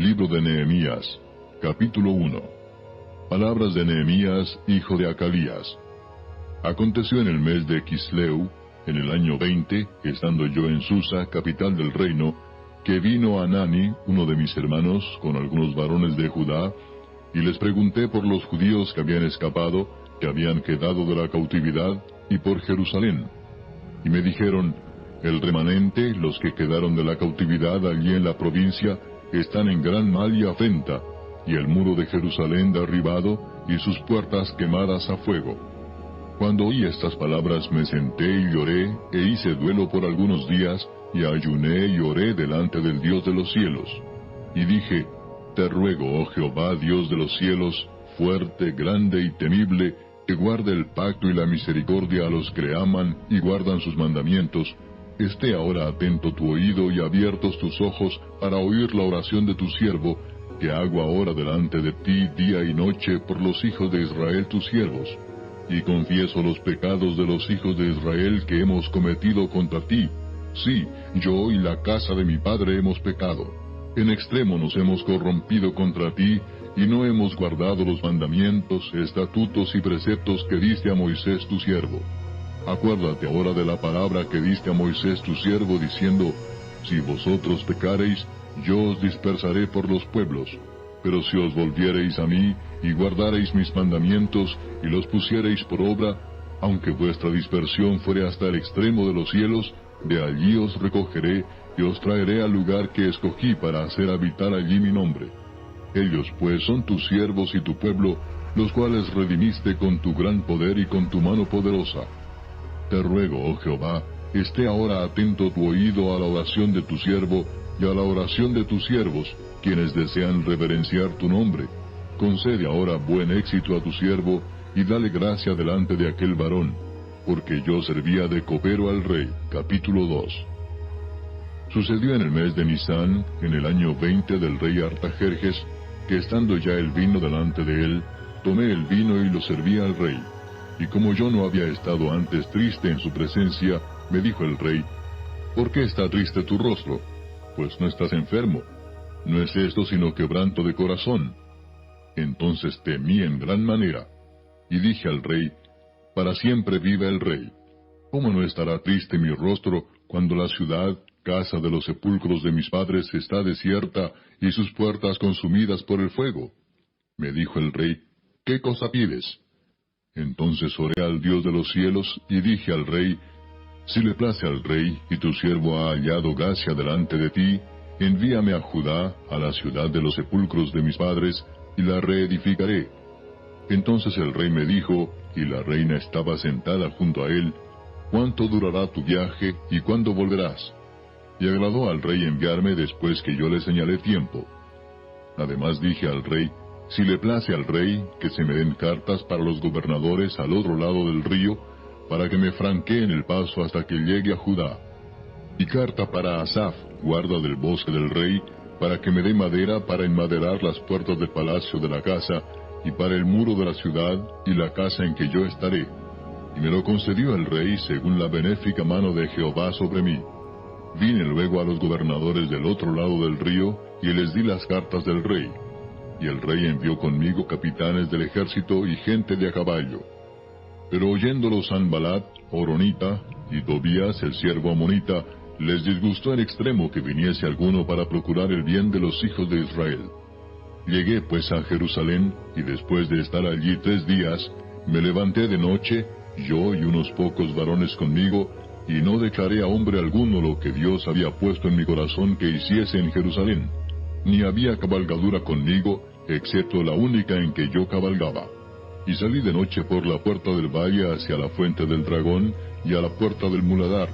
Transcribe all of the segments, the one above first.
Libro de Nehemías, capítulo 1. Palabras de Nehemías, hijo de Acalías. Aconteció en el mes de Quisleu, en el año 20, estando yo en Susa, capital del reino, que vino Hanani, uno de mis hermanos, con algunos varones de Judá, y les pregunté por los judíos que habían escapado, que habían quedado de la cautividad, y por Jerusalén. Y me dijeron, el remanente, los que quedaron de la cautividad allí en la provincia, están en gran mal y afrenta, y el muro de Jerusalén derribado, y sus puertas quemadas a fuego. Cuando oí estas palabras me senté y lloré, e hice duelo por algunos días, y ayuné y oré delante del Dios de los cielos. Y dije, te ruego, oh Jehová, Dios de los cielos, fuerte, grande y temible, que guarde el pacto y la misericordia a los que le aman y guardan sus mandamientos, esté ahora atento tu oído y abiertos tus ojos para oír la oración de tu siervo, que hago ahora delante de ti día y noche por los hijos de Israel tus siervos. Y confieso los pecados de los hijos de Israel que hemos cometido contra ti. Sí, yo y la casa de mi padre hemos pecado. En extremo nos hemos corrompido contra ti, y no hemos guardado los mandamientos, estatutos y preceptos que diste a Moisés tu siervo. Acuérdate ahora de la palabra que diste a Moisés tu siervo, diciendo, si vosotros pecareis, yo os dispersaré por los pueblos. Pero si os volviereis a mí, y guardareis mis mandamientos, y los pusiereis por obra, aunque vuestra dispersión fuere hasta el extremo de los cielos, de allí os recogeré, y os traeré al lugar que escogí para hacer habitar allí mi nombre. Ellos pues son tus siervos y tu pueblo, los cuales redimiste con tu gran poder y con tu mano poderosa. Te ruego, oh Jehová, esté ahora atento tu oído a la oración de tu siervo, y a la oración de tus siervos, quienes desean reverenciar tu nombre. Concede ahora buen éxito a tu siervo, y dale gracia delante de aquel varón, porque yo servía de copero al rey. Capítulo 2. Sucedió en el mes de Nisán, en el año 20 del rey Artajerjes, que estando ya el vino delante de él, tomé el vino y lo serví al rey. Y como yo no había estado antes triste en su presencia, me dijo el rey, ¿por qué está triste tu rostro? Pues no estás enfermo. No es esto sino quebranto de corazón. Entonces temí en gran manera. Y dije al rey, para siempre viva el rey. ¿Cómo no estará triste mi rostro cuando la ciudad, casa de los sepulcros de mis padres, está desierta y sus puertas consumidas por el fuego? Me dijo el rey, ¿qué cosa pides? Entonces oré al Dios de los cielos y dije al rey, si le place al rey y tu siervo ha hallado gracia delante de ti, envíame a Judá, a la ciudad de los sepulcros de mis padres, y la reedificaré. Entonces el rey me dijo, y la reina estaba sentada junto a él, ¿cuánto durará tu viaje y cuándo volverás? Y agradó al rey enviarme después que yo le señalé tiempo. Además dije al rey, si le place al rey, que se me den cartas para los gobernadores al otro lado del río, para que me franqueen el paso hasta que llegue a Judá. Y carta para Asaf, guarda del bosque del rey, para que me dé madera para enmaderar las puertas del palacio de la casa, y para el muro de la ciudad, y la casa en que yo estaré. Y me lo concedió el rey según la benéfica mano de Jehová sobre mí. Vine luego a los gobernadores del otro lado del río, y les di las cartas del rey. Y el rey envió conmigo capitanes del ejército y gente de a caballo. Pero oyéndolo Sanbalat, Horonita, y Tobías, el siervo amonita, les disgustó en extremo que viniese alguno para procurar el bien de los hijos de Israel. Llegué pues a Jerusalén, y después de estar allí 3 días, me levanté de noche, yo y unos pocos varones conmigo, y no declaré a hombre alguno lo que Dios había puesto en mi corazón que hiciese en Jerusalén, ni había cabalgadura conmigo, excepto la única en que yo cabalgaba. Y salí de noche por la puerta del valle hacia la fuente del dragón, y a la puerta del muladar,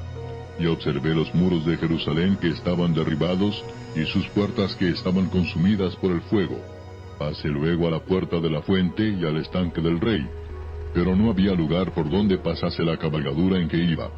y observé los muros de Jerusalén que estaban derribados, y sus puertas que estaban consumidas por el fuego. Pasé luego a la puerta de la fuente y al estanque del rey, pero no había lugar por donde pasase la cabalgadura en que iba.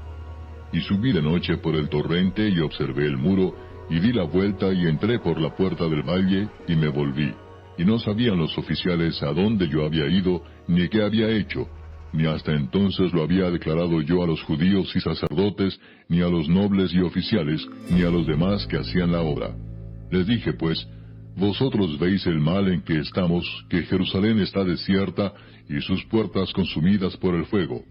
Y subí de noche por el torrente y observé el muro, y di la vuelta y entré por la puerta del valle, y me volví. Y no sabían los oficiales a dónde yo había ido, ni qué había hecho, ni hasta entonces lo había declarado yo a los judíos y sacerdotes, ni a los nobles y oficiales, ni a los demás que hacían la obra. Les dije pues, Vosotros veis el mal en que estamos, que Jerusalén está desierta y sus puertas consumidas por el fuego.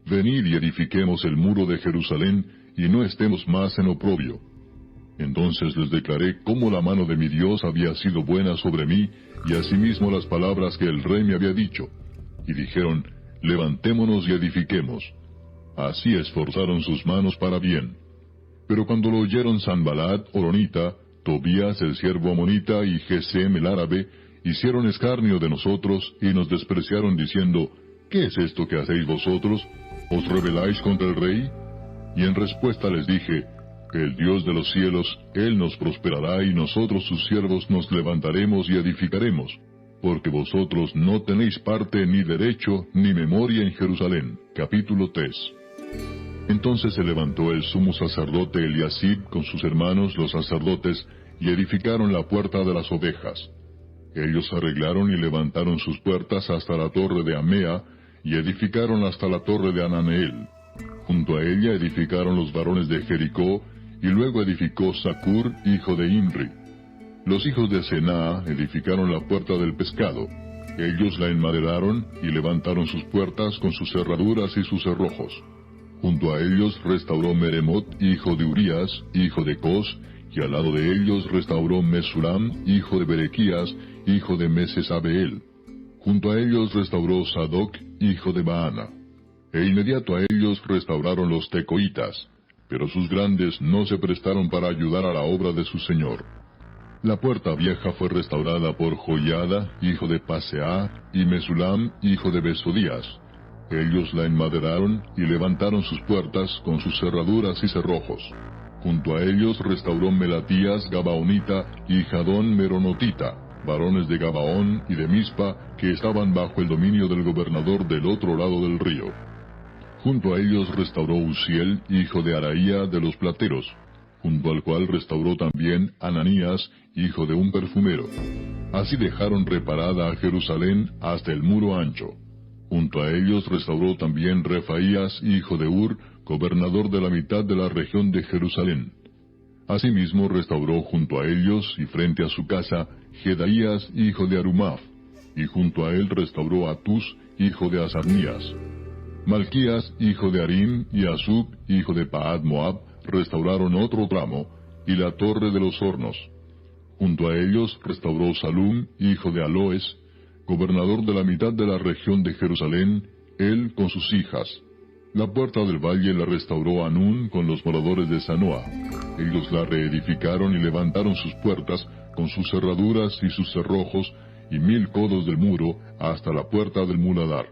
Venid y edifiquemos el muro de Jerusalén, y no estemos más en oprobio. Entonces les declaré cómo la mano de mi Dios había sido buena sobre mí, y asimismo las palabras que el rey me había dicho. Y dijeron, levantémonos y edifiquemos. Así esforzaron sus manos para bien. Pero cuando lo oyeron Sanballat, horonita, Tobías el siervo amonita y Gesem el árabe, hicieron escarnio de nosotros y nos despreciaron diciendo, ¿qué es esto que hacéis vosotros? ¿Os rebeláis contra el rey? Y en respuesta les dije, que el Dios de los cielos, Él nos prosperará y nosotros sus siervos nos levantaremos y edificaremos, porque vosotros no tenéis parte ni derecho ni memoria en Jerusalén. Capítulo 3. Entonces se levantó el sumo sacerdote Eliasib con sus hermanos los sacerdotes, y edificaron la puerta de las ovejas. Ellos arreglaron y levantaron sus puertas hasta la torre de Amea, y edificaron hasta la torre de Ananeel. Junto a ella edificaron los varones de Jericó, y luego edificó Zacur, hijo de Imri. Los hijos de Senaa edificaron la puerta del pescado. Ellos la enmaderaron y levantaron sus puertas con sus cerraduras y sus cerrojos. Junto a ellos restauró Meremot, hijo de Urías, hijo de Cos, y al lado de ellos restauró Mesulam, hijo de Berequías, hijo de Mesesabeel. Junto a ellos restauró Sadoc, hijo de Baana. E inmediato a ellos restauraron los tecoitas, pero sus grandes no se prestaron para ayudar a la obra de su señor. La puerta vieja fue restaurada por Joiada, hijo de Paseah, y Mesulam, hijo de Besodías. Ellos la enmaderaron y levantaron sus puertas con sus cerraduras y cerrojos. Junto a ellos restauró Melatías Gabaonita y Jadón Meronotita, varones de Gabaón y de Mispa, que estaban bajo el dominio del gobernador del otro lado del río. Junto a ellos restauró Uziel, hijo de Araía de los plateros, junto al cual restauró también Ananías, hijo de un perfumero. Así dejaron reparada a Jerusalén hasta el muro ancho. Junto a ellos restauró también Refaías, hijo de Ur, gobernador de la mitad de la región de Jerusalén. Asimismo restauró junto a ellos y frente a su casa Jedaías, hijo de Arumaf, y junto a él restauró a Tus, hijo de Asarnías. Malquías, hijo de Harim, y Asub, hijo de Paad Moab, restauraron otro tramo, y la torre de los hornos. Junto a ellos restauró Salum, hijo de Aloes, gobernador de la mitad de la región de Jerusalén, él con sus hijas. La puerta del valle la restauró Anún con los moradores de Sanoa. Ellos la reedificaron y levantaron sus puertas con sus cerraduras y sus cerrojos, y 1000 codos del muro hasta la puerta del muladar.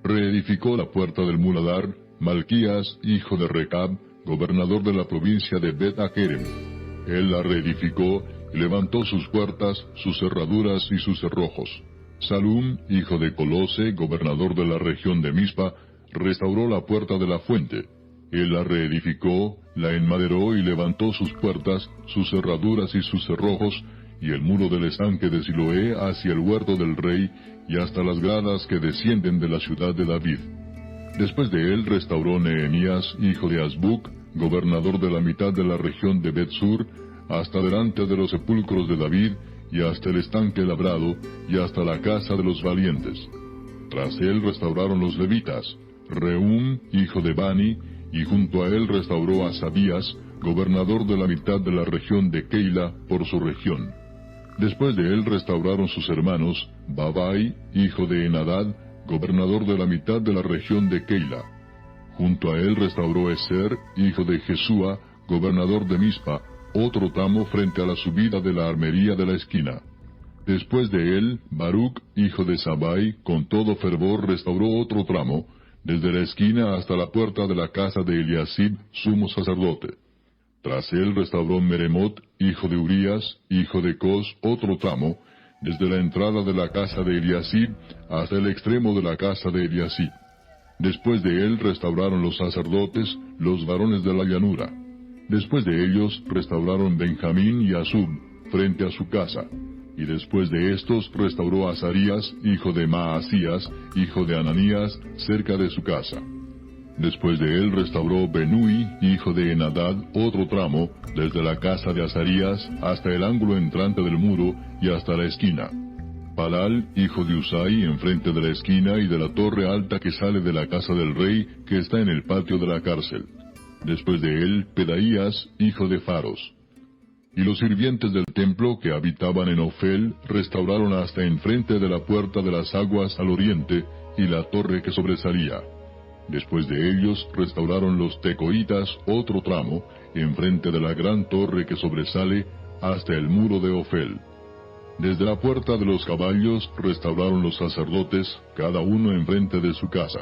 Reedificó la puerta del muladar Malquías, hijo de Recab, gobernador de la provincia de Bet-Akerem. Él la reedificó y levantó sus puertas, sus cerraduras y sus cerrojos. Salum, hijo de Colose, gobernador de la región de Mispa, restauró la puerta de la fuente. Él la reedificó, la enmaderó y levantó sus puertas, sus cerraduras y sus cerrojos, y el muro del estanque de Siloé hacia el huerto del rey, y hasta las gradas que descienden de la ciudad de David. Después de él restauró Nehemías, hijo de Azbuc, gobernador de la mitad de la región de Bet-Sur, hasta delante de los sepulcros de David, y hasta el estanque labrado, y hasta la casa de los valientes. Tras él restauraron los levitas, Reum, hijo de Bani, y junto a él restauró a Sabías, gobernador de la mitad de la región de Keila, por su región. Después de él restauraron sus hermanos, Babai, hijo de Enadad, gobernador de la mitad de la región de Keila. Junto a él restauró Eser, hijo de Jesúa, gobernador de Mispa, otro tramo frente a la subida de la armería de la esquina. Después de él, Baruc, hijo de Sabai, con todo fervor restauró otro tramo, desde la esquina hasta la puerta de la casa de Eliasib, sumo sacerdote. Tras él restauró Meremot, hijo de Urías, hijo de Cos, otro tramo, desde la entrada de la casa de Eliasib hasta el extremo de la casa de Eliasib. Después de él restauraron los sacerdotes, los varones de la llanura. Después de ellos restauraron Benjamín y Asub, frente a su casa. Y después de estos restauró Azarías, hijo de Maasías, hijo de Ananías, cerca de su casa. Después de él restauró Benui, hijo de Henadad, otro tramo, desde la casa de Azarías hasta el ángulo entrante del muro y hasta la esquina. Palal, hijo de Usai, enfrente de la esquina y de la torre alta que sale de la casa del rey, que está en el patio de la cárcel. Después de él, Pedaías, hijo de Faros. Y los sirvientes del templo que habitaban en Ofel restauraron hasta enfrente de la puerta de las aguas al oriente y la torre que sobresalía. Después de ellos restauraron los tecoitas otro tramo, enfrente de la gran torre que sobresale hasta el muro de Ofel. Desde la puerta de los caballos restauraron los sacerdotes, cada uno enfrente de su casa.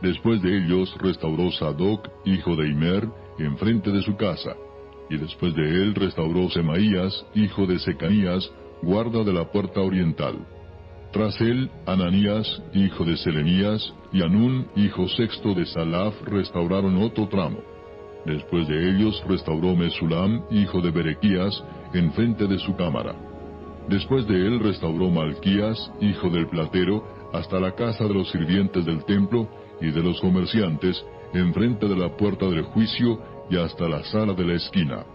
Después de ellos restauró Sadoc, hijo de Imer, enfrente de su casa. Y después de él restauró Semaías, hijo de Secanías, guarda de la puerta oriental. Tras él, Ananías, hijo de Selemías, y Anún, hijo sexto de Salaf, restauraron otro tramo. Después de ellos restauró Mesulam, hijo de Berequías, enfrente de su cámara. Después de él restauró Malquías, hijo del platero, hasta la casa de los sirvientes del templo y de los comerciantes, enfrente de la puerta del juicio y hasta la sala de la esquina.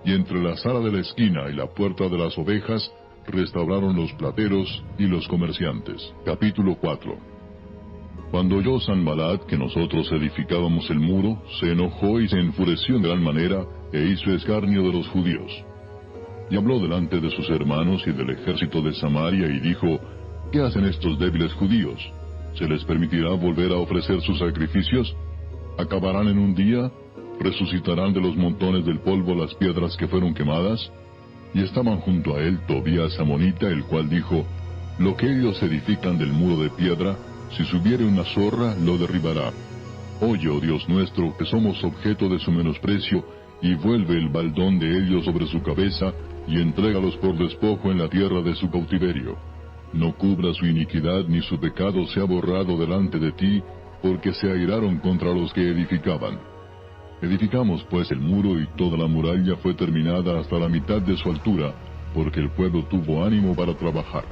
Y entre la sala de la esquina y la puerta de las ovejas, restauraron los plateros y los comerciantes. Capítulo 4. Cuando oyó Sanballat que nosotros edificábamos el muro, se enojó y se enfureció en gran manera, e hizo escarnio de los judíos. Y habló delante de sus hermanos y del ejército de Samaria, y dijo, ¿qué hacen estos débiles judíos? ¿Se les permitirá volver a ofrecer sus sacrificios? ¿Acabarán en un día? ¿Resucitarán de los montones del polvo las piedras que fueron quemadas? Y estaban junto a él Tobías amonita, el cual dijo, lo que ellos edifican del muro de piedra, si subiere una zorra, lo derribará. Oye, oh Dios nuestro, que somos objeto de su menosprecio, y vuelve el baldón de ellos sobre su cabeza, y entrégalos por despojo en la tierra de su cautiverio. No cubra su iniquidad, ni su pecado sea borrado delante de ti, porque se airaron contra los que edificaban. Edificamos pues el muro, y toda la muralla fue terminada hasta la mitad de su altura, porque el pueblo tuvo ánimo para trabajar.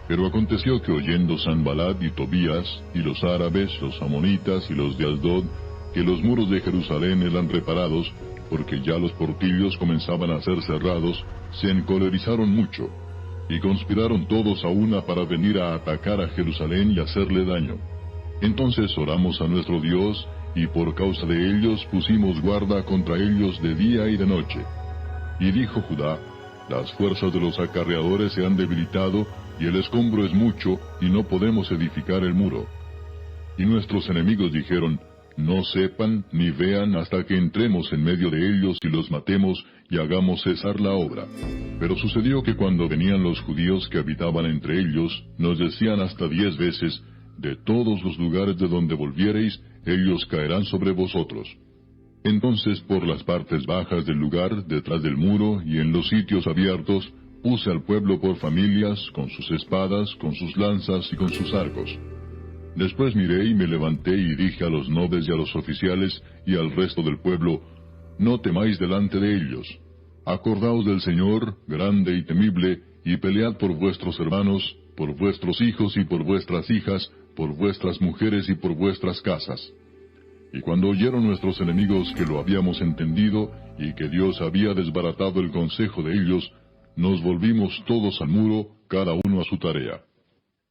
Pero aconteció que oyendo Sanballat y Tobías, y los árabes, los amonitas y los de Asdod, que los muros de Jerusalén eran reparados, porque ya los portillos comenzaban a ser cerrados, se encolerizaron mucho, y conspiraron todos a una para venir a atacar a Jerusalén y hacerle daño. Entonces oramos a nuestro Dios, y por causa de ellos pusimos guarda contra ellos de día y de noche. Y dijo Judá, las fuerzas de los acarreadores se han debilitado, y el escombro es mucho, y no podemos edificar el muro. Y nuestros enemigos dijeron, no sepan ni vean hasta que entremos en medio de ellos y los matemos y hagamos cesar la obra. Pero sucedió que cuando venían los judíos que habitaban entre ellos, nos decían hasta 10 veces, de todos los lugares de donde volviereis, ellos caerán sobre vosotros. Entonces por las partes bajas del lugar, detrás del muro y en los sitios abiertos, puse al pueblo por familias, con sus espadas, con sus lanzas y con sus arcos. Después miré y me levanté y dije a los nobles y a los oficiales y al resto del pueblo, no temáis delante de ellos. Acordaos del Señor, grande y temible, y pelead por vuestros hermanos, por vuestros hijos y por vuestras hijas, por vuestras mujeres y por vuestras casas. Y cuando oyeron nuestros enemigos que lo habíamos entendido, y que Dios había desbaratado el consejo de ellos, nos volvimos todos al muro, cada uno a su tarea.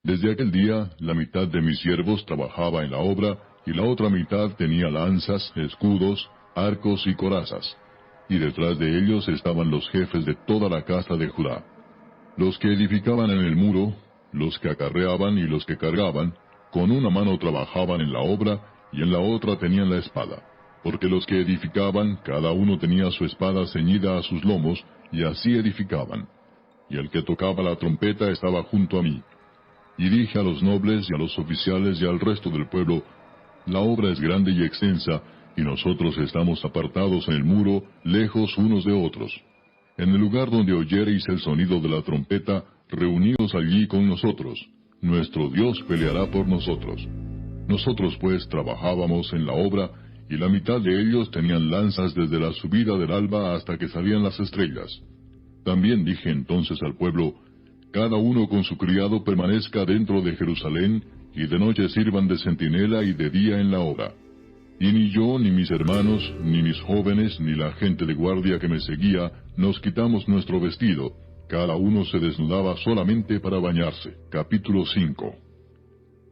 Desde aquel día, la mitad de mis siervos trabajaba en la obra, y la otra mitad tenía lanzas, escudos, arcos y corazas. Y detrás de ellos estaban los jefes de toda la casa de Judá. Los que edificaban en el muro, los que acarreaban y los que cargaban, con una mano trabajaban en la obra, y en la otra tenían la espada. Porque los que edificaban, cada uno tenía su espada ceñida a sus lomos, y así edificaban. Y el que tocaba la trompeta estaba junto a mí. Y dije a los nobles y a los oficiales y al resto del pueblo, la obra es grande y extensa, y nosotros estamos apartados en el muro, lejos unos de otros. En el lugar donde oyereis el sonido de la trompeta, reuníos allí con nosotros. Nuestro Dios peleará por nosotros. Nosotros pues trabajábamos en la obra, y la mitad de ellos tenían lanzas desde la subida del alba hasta que salían las estrellas. También dije entonces al pueblo, cada uno con su criado permanezca dentro de Jerusalén, y de noche sirvan de centinela y de día en la obra. Y ni yo, ni mis hermanos, ni mis jóvenes, ni la gente de guardia que me seguía, nos quitamos nuestro vestido. Cada uno se desnudaba solamente para bañarse. Capítulo 5.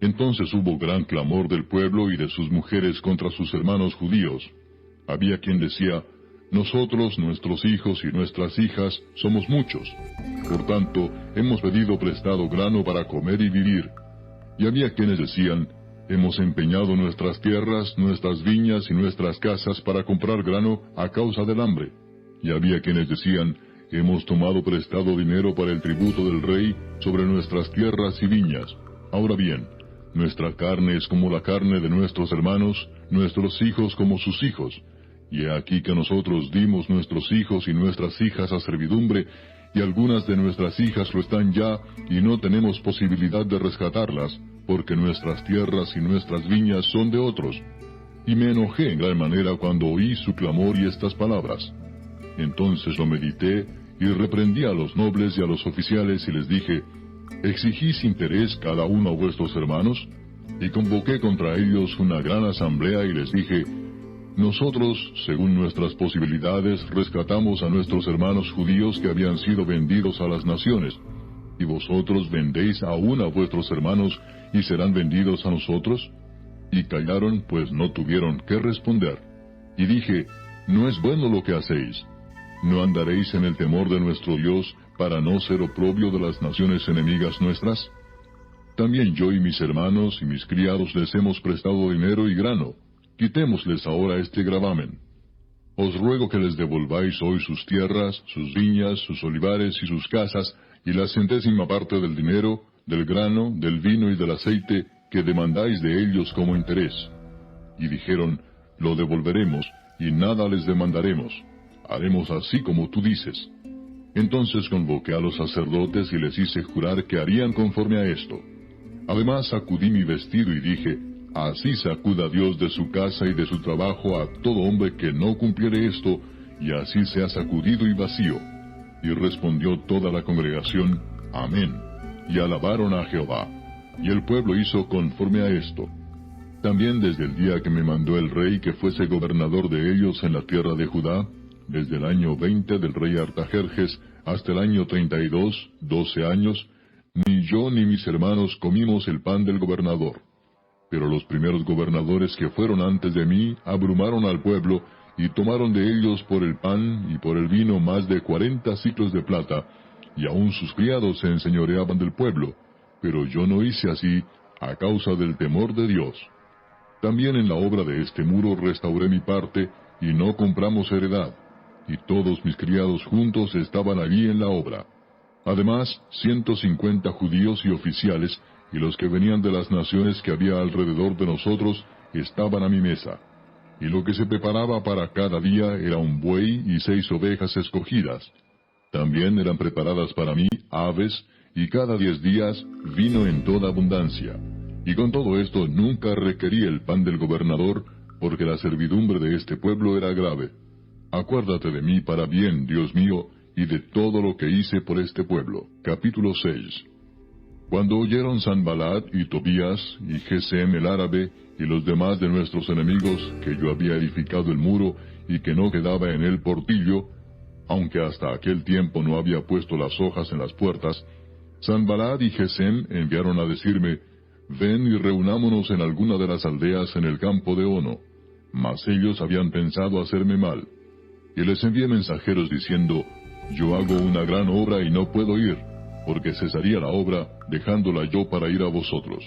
Entonces hubo gran clamor del pueblo y de sus mujeres contra sus hermanos judíos. Había quien decía: nosotros, nuestros hijos y nuestras hijas, somos muchos. Por tanto, hemos pedido prestado grano para comer y vivir. Y había quienes decían: hemos empeñado nuestras tierras, nuestras viñas y nuestras casas para comprar grano a causa del hambre. Y había quienes decían: hemos tomado prestado dinero para el tributo del rey sobre nuestras tierras y viñas. Ahora bien, nuestra carne es como la carne de nuestros hermanos, nuestros hijos como sus hijos. Y he aquí que nosotros dimos nuestros hijos y nuestras hijas a servidumbre, y algunas de nuestras hijas lo están ya, y no tenemos posibilidad de rescatarlas, porque nuestras tierras y nuestras viñas son de otros. Y me enojé en gran manera cuando oí su clamor y estas palabras. Entonces lo medité, y reprendí a los nobles y a los oficiales, y les dije: ¿exigís interés cada uno a vuestros hermanos? Y convoqué contra ellos una gran asamblea, y les dije: nosotros, según nuestras posibilidades, rescatamos a nuestros hermanos judíos que habían sido vendidos a las naciones. ¿Y vosotros vendéis aún a vuestros hermanos y serán vendidos a nosotros? Y callaron, pues no tuvieron qué responder. Y dije: no es bueno lo que hacéis. ¿No andaréis en el temor de nuestro Dios para no ser oprobio de las naciones enemigas nuestras? También yo y mis hermanos y mis criados les hemos prestado dinero y grano. Quitémosles ahora este gravamen. Os ruego que les devolváis hoy sus tierras, sus viñas, sus olivares y sus casas, y la centésima parte del dinero, del grano, del vino y del aceite que demandáis de ellos como interés. Y dijeron: lo devolveremos, y nada les demandaremos. Haremos así como tú dices. Entonces convoqué a los sacerdotes y les hice jurar que harían conforme a esto. Además sacudí mi vestido y dije: así sacuda Dios de su casa y de su trabajo a todo hombre que no cumpliere esto, y así sea sacudido y vacío. Y respondió toda la congregación: amén. Y alabaron a Jehová. Y el pueblo hizo conforme a esto. También desde el día que me mandó el rey que fuese gobernador de ellos en la tierra de Judá, desde el año 20 del rey Artajerjes hasta el año 32, 12 años, ni yo ni mis hermanos comimos el pan del gobernador. Pero los primeros gobernadores que fueron antes de mí abrumaron al pueblo, y tomaron de ellos por el pan y por el vino más de 40 siclos de plata, y aun sus criados se enseñoreaban del pueblo, pero yo no hice así, a causa del temor de Dios. También en la obra de este muro restauré mi parte, y no compramos heredad, y todos mis criados juntos estaban allí en la obra. Además, 150 judíos y oficiales, y los que venían de las naciones que había alrededor de nosotros, estaban a mi mesa. Y lo que se preparaba para cada día era un buey y 6 ovejas escogidas. También eran preparadas para mí aves, y cada 10 días vino en toda abundancia. Y con todo esto nunca requerí el pan del gobernador, porque la servidumbre de este pueblo era grave. Acuérdate de mí para bien, Dios mío, y de todo lo que hice por este pueblo. Capítulo 6. Cuando oyeron Sanballat y Tobías y Gesem el árabe y los demás de nuestros enemigos que yo había edificado el muro y que no quedaba en él portillo, aunque hasta aquel tiempo no había puesto las hojas en las puertas, Sanballat y Gesem enviaron a decirme: ven y reunámonos en alguna de las aldeas en el campo de Ono. Mas ellos habían pensado hacerme mal. Y les envié mensajeros diciendo: yo hago una gran obra y no puedo ir, porque cesaría la obra, dejándola yo para ir a vosotros.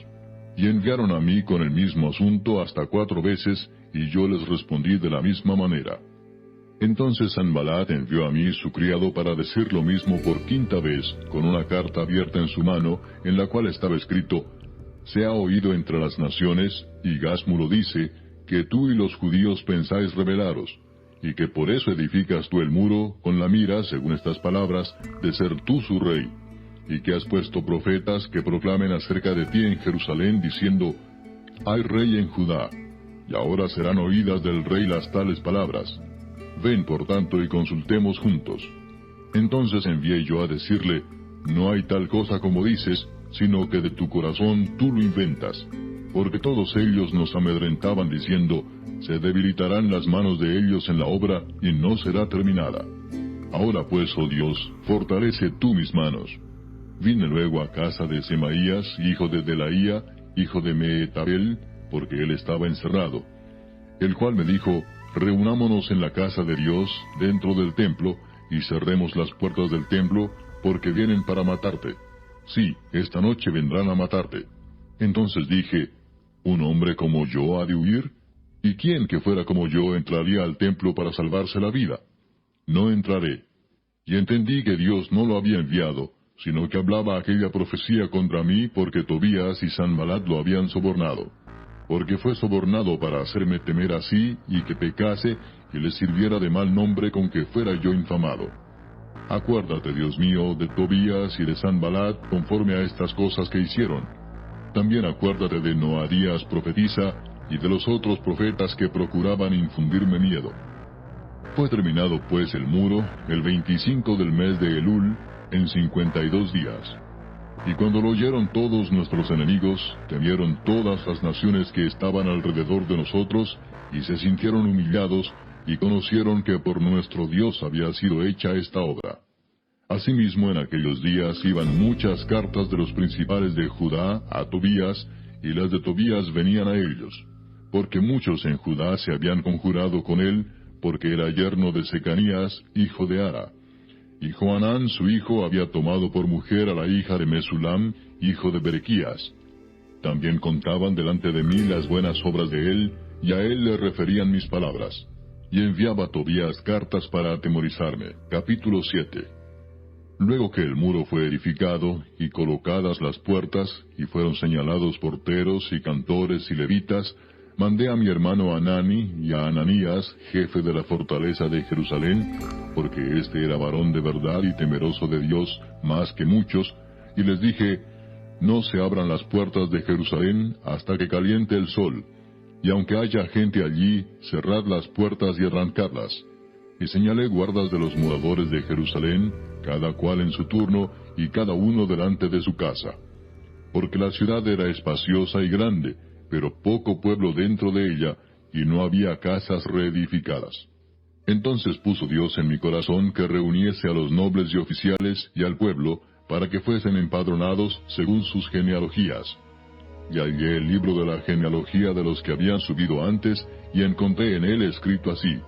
Y enviaron a mí con el mismo asunto hasta 4 veces, y yo les respondí de la misma manera. Entonces Sanballat envió a mí su criado para decir lo mismo por 5ª vez, con una carta abierta en su mano, en la cual estaba escrito: se ha oído entre las naciones, y Gasmu lo dice, que tú y los judíos pensáis rebelaros, y que por eso edificas tú el muro, con la mira, según estas palabras, de ser tú su rey, y que has puesto profetas que proclamen acerca de ti en Jerusalén, diciendo: hay rey en Judá, y ahora serán oídas del rey las tales palabras. Ven, por tanto, y consultemos juntos. Entonces envié yo a decirle: no hay tal cosa como dices, sino que de tu corazón tú lo inventas. porque todos ellos nos amedrentaban diciendo, se debilitarán las manos de ellos en la obra y no será terminada. Ahora pues, oh Dios, fortalece tú mis manos. Vine luego a casa de Semaías, hijo de Delaía, hijo de Mehetabel, porque él estaba encerrado, el cual me dijo, reunámonos en la casa de Dios, dentro del templo, y cerremos las puertas del templo, porque vienen para matarte. Sí, esta noche vendrán a matarte. Entonces dije, ¿un hombre como yo ha de huir? ¿Y quién que fuera como yo entraría al templo para salvarse la vida? No entraré. Y entendí que Dios no lo había enviado, sino que hablaba aquella profecía contra mí porque Tobías y Sanballat lo habían sobornado. Porque fue sobornado para hacerme temer así y que pecase y le sirviera de mal nombre con que fuera yo infamado. Acuérdate, Dios mío, de Tobías y de Sanballat conforme a estas cosas que hicieron. También acuérdate de Noadías profetisa y de los otros profetas que procuraban infundirme miedo. Fue terminado pues el muro el 25 del mes de Elul, en 52 días. Y cuando lo oyeron todos nuestros enemigos, temieron todas las naciones que estaban alrededor de nosotros, y se sintieron humillados, y conocieron que por nuestro Dios había sido hecha esta obra. Asimismo en aquellos días iban muchas cartas de los principales de Judá a Tobías, y las de Tobías venían a ellos, porque muchos en Judá se habían conjurado con él, porque era yerno de Secanías, hijo de Ara. Y Johanán su hijo había tomado por mujer a la hija de Mesulam, hijo de Berequías. También contaban delante de mí las buenas obras de él, y a él le referían mis palabras. Y enviaba a Tobías cartas para atemorizarme. Capítulo 7. Luego que el muro fue edificado, y colocadas las puertas, y fueron señalados porteros y cantores y levitas, mandé a mi hermano Anani y a Ananías, jefe de la fortaleza de Jerusalén, porque éste era varón de verdad y temeroso de Dios más que muchos, y les dije, no se abran las puertas de Jerusalén hasta que caliente el sol, y aunque haya gente allí, cerrad las puertas y arrancadlas. Y señalé guardas de los moradores de Jerusalén, cada cual en su turno, y cada uno delante de su casa. Porque la ciudad era espaciosa y grande, pero poco pueblo dentro de ella, y no había casas reedificadas. Entonces puso Dios en mi corazón que reuniese a los nobles y oficiales y al pueblo, para que fuesen empadronados según sus genealogías. Y hallé el libro de la genealogía de los que habían subido antes, y encontré en él escrito así: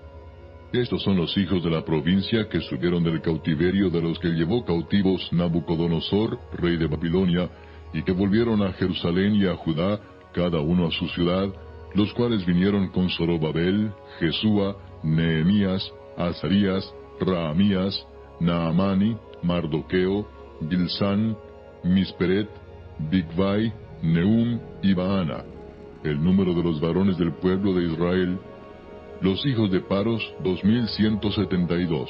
estos son los hijos de la provincia que subieron del cautiverio de los que llevó cautivos Nabucodonosor, rey de Babilonia, y que volvieron a Jerusalén y a Judá, cada uno a su ciudad, los cuales vinieron con Zorobabel, Jesúa, Nehemías, Azarías, Raamías, Naamani, Mardoqueo, Bilsán, Misperet, Bigvai, Nehum y Baana. El número de los varones del pueblo de Israel: los hijos de Paros, 2172.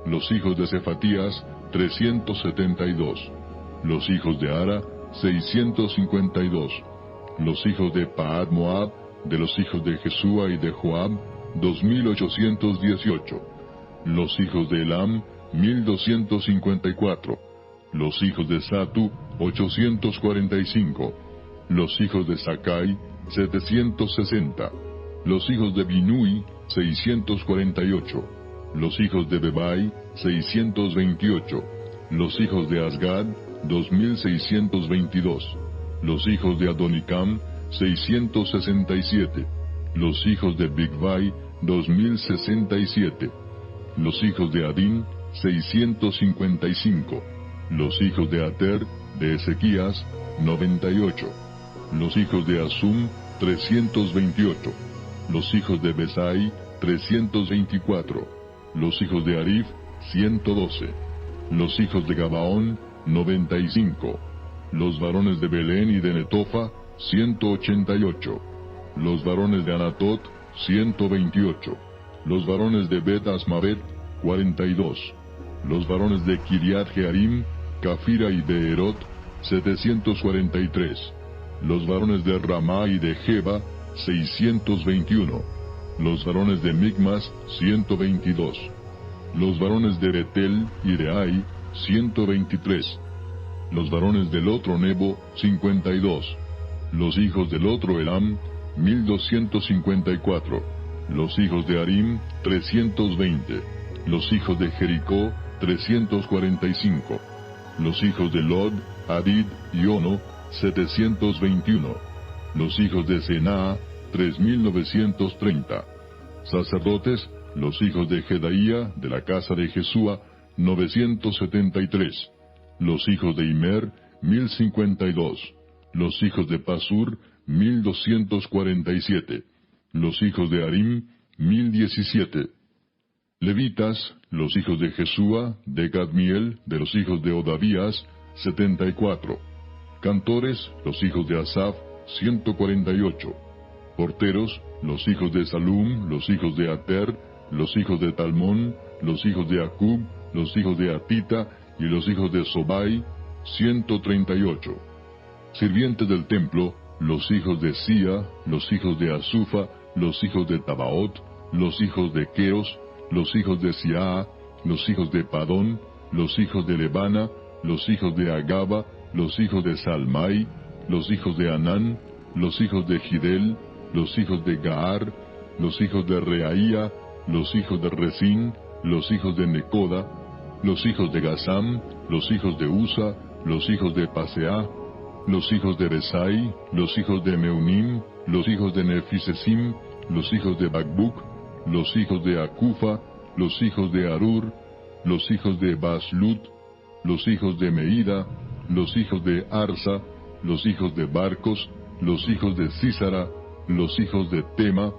Los hijos de Cefatías, 372. Los hijos de Ara, 652. Los hijos de Paad Moab, de los hijos de Jesúa y de Joab, 2818. Los hijos de Elam, 1254. Los hijos de Satu, 845. Los hijos de Sakai, 760. Los hijos de Binui, 648. Los hijos de Bebai, 628. Los hijos de Asgad, 2622. Los hijos de Adonicam, 667. Los hijos de Bigvai, 2067. Los hijos de Adín, 655. Los hijos de Ater, de Ezequías, 98. Los hijos de Asum, 328. Los hijos de Besai, 324. Los hijos de Arif, 112. Los hijos de Gabaón, 95. Los varones de Belén y de Netofa, 188. Los varones de Anatot, 128. Los varones de Bet Asmavet, 42. Los varones de Kiriat Jearim, Cafira y Beerot, 743. Los varones de Ramá y de Jeba, 621. Los varones de Migmas, 122. Los varones de Betel y de Ai, 123. Los varones del otro Nebo, 52. Los hijos del otro Elam, 1254. Los hijos de Arim, 320. Los hijos de Jericó, 345. Los hijos de Lod, Hadid y Ono, 721. Los hijos de Senaa, 3930. Sacerdotes, los hijos de Jedaía, de la casa de Jesúa, 973. Los hijos de Imer, 1052. Los hijos de Pasur, 1247. Los hijos de Arim, 1017. Levitas, los hijos de Jesúa, de Cadmiel, de los hijos de Odavías, 74. Cantores, los hijos de Asaf, 148. Porteros, los hijos de Salum, los hijos de Ater, los hijos de Talmón, los hijos de Acub, los hijos de Atita y los hijos de Sobai, 138. Sirvientes del templo, los hijos de Sia, los hijos de Asufa, los hijos de Tabaot, los hijos de Queos, los hijos de Siaa, los hijos de Padón, los hijos de Lebana, los hijos de Agaba, los hijos de Salmai, los hijos de Anán, los hijos de Gidel, los hijos de Gaar, los hijos de Reaía, los hijos de Resín, los hijos de Necoda, los hijos de Gazam, los hijos de Usa, los hijos de Paseah, los hijos de Besai, los hijos de Meunim, los hijos de Nefisesim, los hijos de Bakbuk, los hijos de Acufa, los hijos de Arur, los hijos de Baslut, los hijos de Meida, los hijos de Arsa, los hijos de Barcos, los hijos de Císara, los hijos de Tema,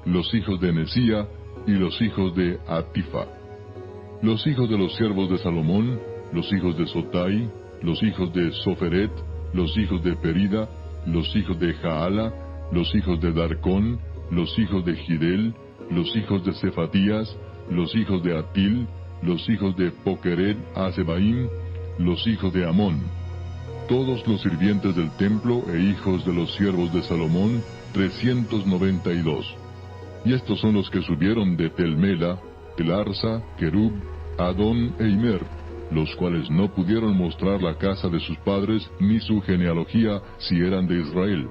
los hijos de Nesía y los hijos de Atifa. Los hijos de los siervos de Salomón, los hijos de Sotai, los hijos de Soferet, los hijos de Perida, los hijos de Jaala, los hijos de Darcón, los hijos de Gidel, los hijos de Cefatías, los hijos de Atil, los hijos de Pokeret Asebaim, los hijos de Amón. Todos los sirvientes del templo e hijos de los siervos de Salomón, 392. Y estos son los que subieron de Telmela, Telarsa, Kerub, Adón e Imer, los cuales no pudieron mostrar la casa de sus padres ni su genealogía si eran de Israel.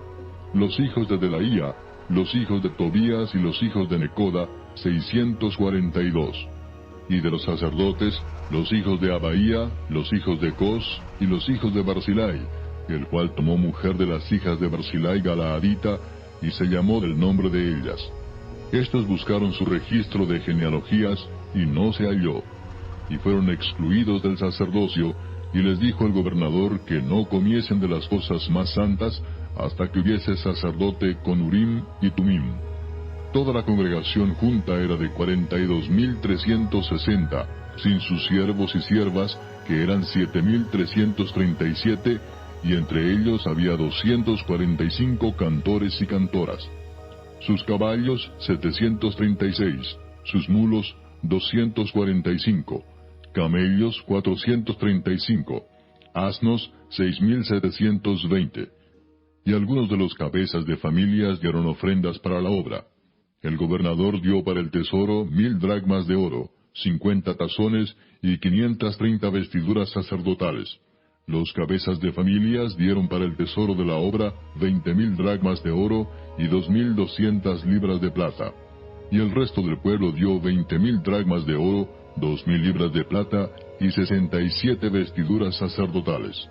Los hijos de Delaía, los hijos de Tobías y los hijos de Necoda, 642. Y de los sacerdotes, los hijos de Abaía, los hijos de Cos y los hijos de Barzilai, el cual tomó mujer de las hijas de Barzilai Galaadita y se llamó del nombre de ellas. Estos buscaron su registro de genealogías y no se halló, y fueron excluidos del sacerdocio, y les dijo el gobernador que no comiesen de las cosas más santas hasta que hubiese sacerdote con Urim y Tumim. Toda la congregación junta era de 42,360, sin sus siervos y siervas, que eran 7,337, y entre ellos había 245 cantores y cantoras. Sus caballos 736, sus mulos 245, camellos 435, asnos 6,720. Y algunos de los cabezas de familias dieron ofrendas para la obra. El gobernador dio para el tesoro 1,000 dracmas de oro, 50 tazones y 530 vestiduras sacerdotales. Los cabezas de familias dieron para el tesoro de la obra 20,000 dracmas de oro y 2,200 libras de plata. Y el resto del pueblo dio 20,000 dracmas de oro, 2,000 libras de plata y 67 vestiduras sacerdotales.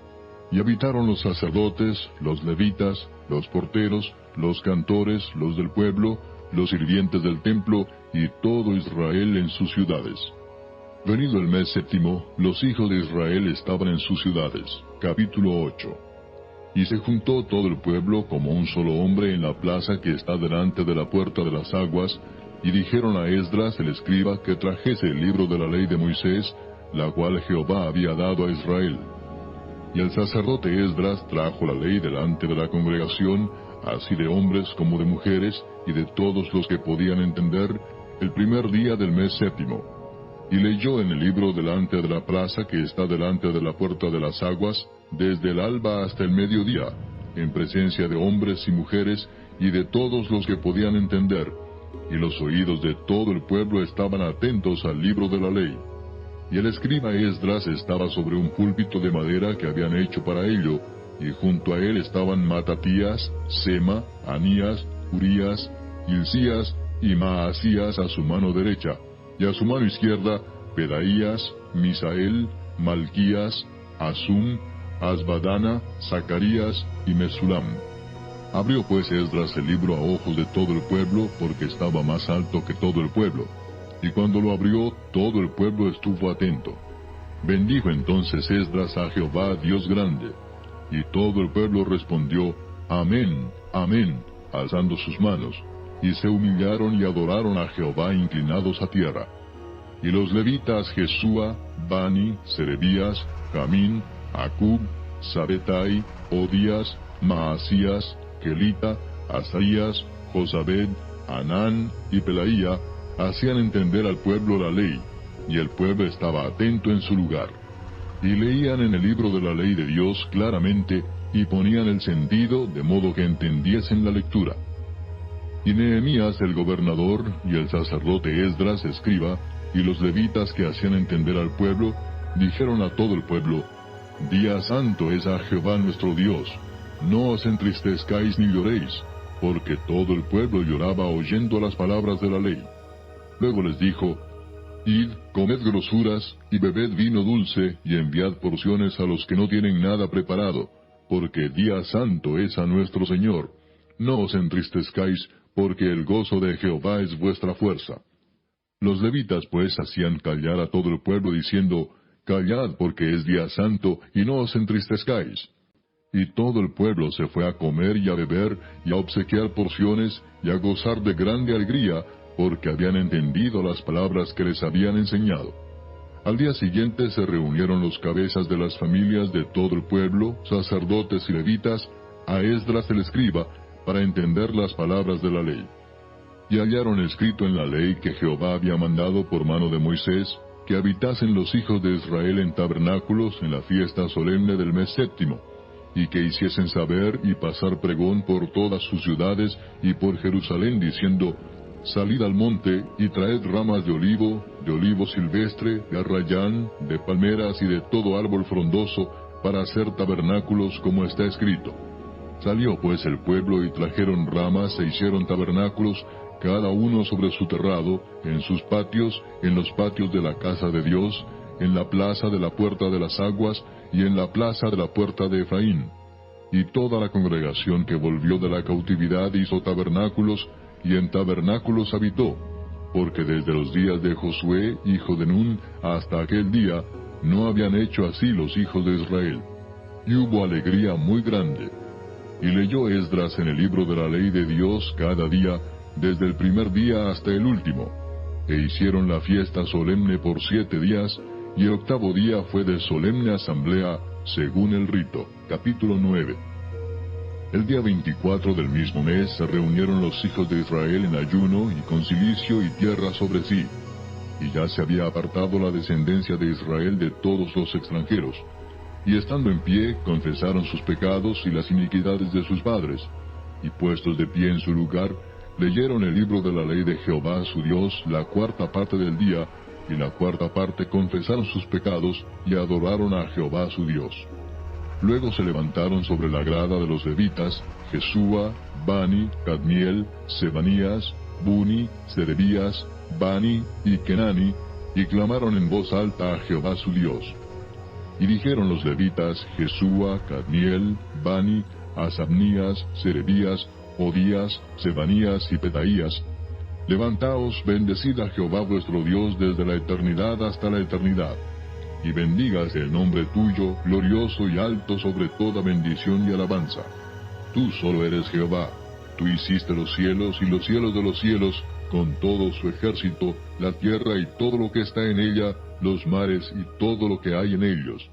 Y habitaron los sacerdotes, los levitas, los porteros, los cantores, los del pueblo, los sirvientes del templo y todo Israel en sus ciudades. Venido el mes séptimo, los hijos de Israel estaban en sus ciudades. Capítulo 8. Y se juntó todo el pueblo como un solo hombre en la plaza que está delante de la puerta de las aguas, y dijeron a Esdras el escriba que trajese el libro de la ley de Moisés, la cual Jehová había dado a Israel. Y el sacerdote Esdras trajo la ley delante de la congregación, así de hombres como de mujeres, y de todos los que podían entender, el primer día del mes séptimo. Y leyó en el libro delante de la plaza que está delante de la puerta de las aguas, desde el alba hasta el mediodía, en presencia de hombres y mujeres, y de todos los que podían entender, y los oídos de todo el pueblo estaban atentos al libro de la ley. Y el escriba Esdras estaba sobre un púlpito de madera que habían hecho para ello, y junto a él estaban Matatías, Sema, Anías, Urías, Hilcías y Maasías a su mano derecha, y a su mano izquierda Pedaías, Misael, Malquías, Asum, Asbadana, Zacarías y Mesulam. Abrió pues Esdras el libro a ojos de todo el pueblo, porque estaba más alto que todo el pueblo. Y cuando lo abrió, todo el pueblo estuvo atento. Bendijo entonces Esdras a Jehová Dios grande. Y todo el pueblo respondió, Amén, Amén, alzando sus manos. Y se humillaron y adoraron a Jehová inclinados a tierra. Y los levitas Jesúa, Bani, Serebías, Jamín, Acub, Sabetai, Odías, Maasías, Kelita, Asaías, Josabed, Anán y Pelaía hacían entender al pueblo la ley, y el pueblo estaba atento en su lugar. Y leían en el libro de la ley de Dios claramente, y ponían el sentido de modo que entendiesen la lectura. Y Nehemías el gobernador, y el sacerdote Esdras escriba, y los levitas que hacían entender al pueblo, dijeron a todo el pueblo, Día santo es a Jehová nuestro Dios, no os entristezcáis ni lloréis, porque todo el pueblo lloraba oyendo las palabras de la ley. Luego les dijo, Id, comed grosuras, y bebed vino dulce, y enviad porciones a los que no tienen nada preparado, porque día santo es a nuestro Señor. No os entristezcáis, porque el gozo de Jehová es vuestra fuerza. Los levitas pues hacían callar a todo el pueblo, diciendo, Callad, porque es día santo, y no os entristezcáis. Y todo el pueblo se fue a comer y a beber, y a obsequiar porciones, y a gozar de grande alegría, porque habían entendido las palabras que les habían enseñado. Al día siguiente se reunieron los cabezas de las familias de todo el pueblo, sacerdotes y levitas, a Esdras el escriba, para entender las palabras de la ley. Y hallaron escrito en la ley que Jehová había mandado por mano de Moisés, que habitasen los hijos de Israel en tabernáculos en la fiesta solemne del mes séptimo, y que hiciesen saber y pasar pregón por todas sus ciudades y por Jerusalén, diciendo, Salid al monte y traed ramas de olivo silvestre, de arrayán, de palmeras y de todo árbol frondoso, para hacer tabernáculos como está escrito. Salió pues el pueblo y trajeron ramas e hicieron tabernáculos, cada uno sobre su terrado, en sus patios, en los patios de la casa de Dios, en la plaza de la puerta de las aguas, y en la plaza de la puerta de Efraín. Y toda la congregación que volvió de la cautividad hizo tabernáculos, y en tabernáculos habitó, porque desde los días de Josué, hijo de Nun, hasta aquel día, no habían hecho así los hijos de Israel. Y hubo alegría muy grande. Y leyó Esdras en el libro de la ley de Dios cada día, desde el primer día hasta el último. E hicieron la fiesta solemne por 7 días, y el octavo día fue de solemne asamblea, según el rito. Capítulo 9. El día 24 del mismo mes se reunieron los hijos de Israel en ayuno y con cilicio y tierra sobre sí. Y ya se había apartado la descendencia de Israel de todos los extranjeros. Y estando en pie, confesaron sus pecados y las iniquidades de sus padres. Y puestos de pie en su lugar, leyeron el libro de la ley de Jehová su Dios la 4ª parte del día, y la 4ª parte confesaron sus pecados y adoraron a Jehová su Dios. Luego se levantaron sobre la grada de los levitas, Jesúa, Bani, Cadmiel, Sebanías, Buni, Serebías, Bani y Kenani, y clamaron en voz alta a Jehová su Dios. Y dijeron los levitas, Jesúa, Cadmiel, Bani, Asabnías, Serebías, Odías, Sebanías y Pedaías, Levantaos, bendecid a Jehová vuestro Dios desde la eternidad hasta la eternidad, y bendígase el nombre tuyo, glorioso y alto sobre toda bendición y alabanza. Tú solo eres Jehová, tú hiciste los cielos y los cielos de los cielos, con todo su ejército, la tierra y todo lo que está en ella, los mares y todo lo que hay en ellos.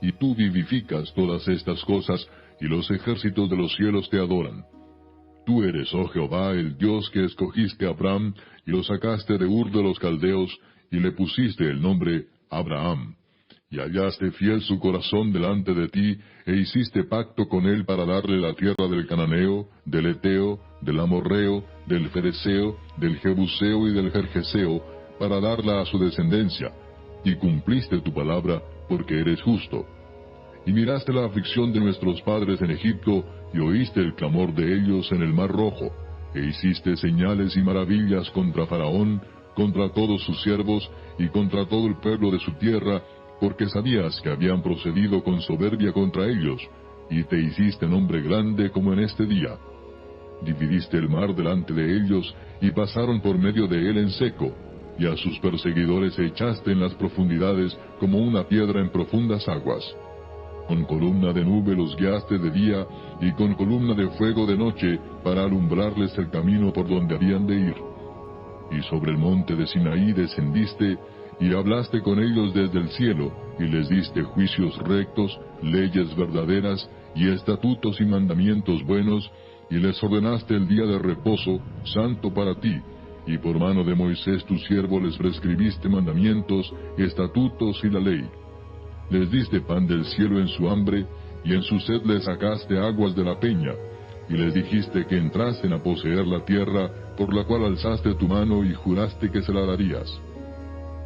Y tú vivificas todas estas cosas, y los ejércitos de los cielos te adoran. Tú eres, oh Jehová, el Dios que escogiste a Abraham, y lo sacaste de Ur de los Caldeos, y le pusiste el nombre Abraham. Y hallaste fiel su corazón delante de ti, e hiciste pacto con él para darle la tierra del Cananeo, del Eteo, del Amorreo, del Fereceo, del Jebuseo y del Gergeseo, para darla a su descendencia. Y cumpliste tu palabra, porque eres justo. y miraste la aflicción de nuestros padres en Egipto, y oíste el clamor de ellos en el mar Rojo, e hiciste señales y maravillas contra Faraón, contra todos sus siervos, y contra todo el pueblo de su tierra, porque sabías que habían procedido con soberbia contra ellos, y te hiciste nombre grande como en este día. Dividiste el mar delante de ellos, y pasaron por medio de él en seco, y a sus perseguidores echaste en las profundidades como una piedra en profundas aguas. Con columna de nube los guiaste de día, y con columna de fuego de noche, para alumbrarles el camino por donde habían de ir. Y sobre el monte de Sinaí descendiste, y hablaste con ellos desde el cielo, y les diste juicios rectos, leyes verdaderas, y estatutos y mandamientos buenos, y les ordenaste el día de reposo, santo para ti, y por mano de Moisés tu siervo les prescribiste mandamientos, estatutos y la ley. Les diste pan del cielo en su hambre, y en su sed les sacaste aguas de la peña, y les dijiste que entrasen a poseer la tierra, por la cual alzaste tu mano y juraste que se la darías.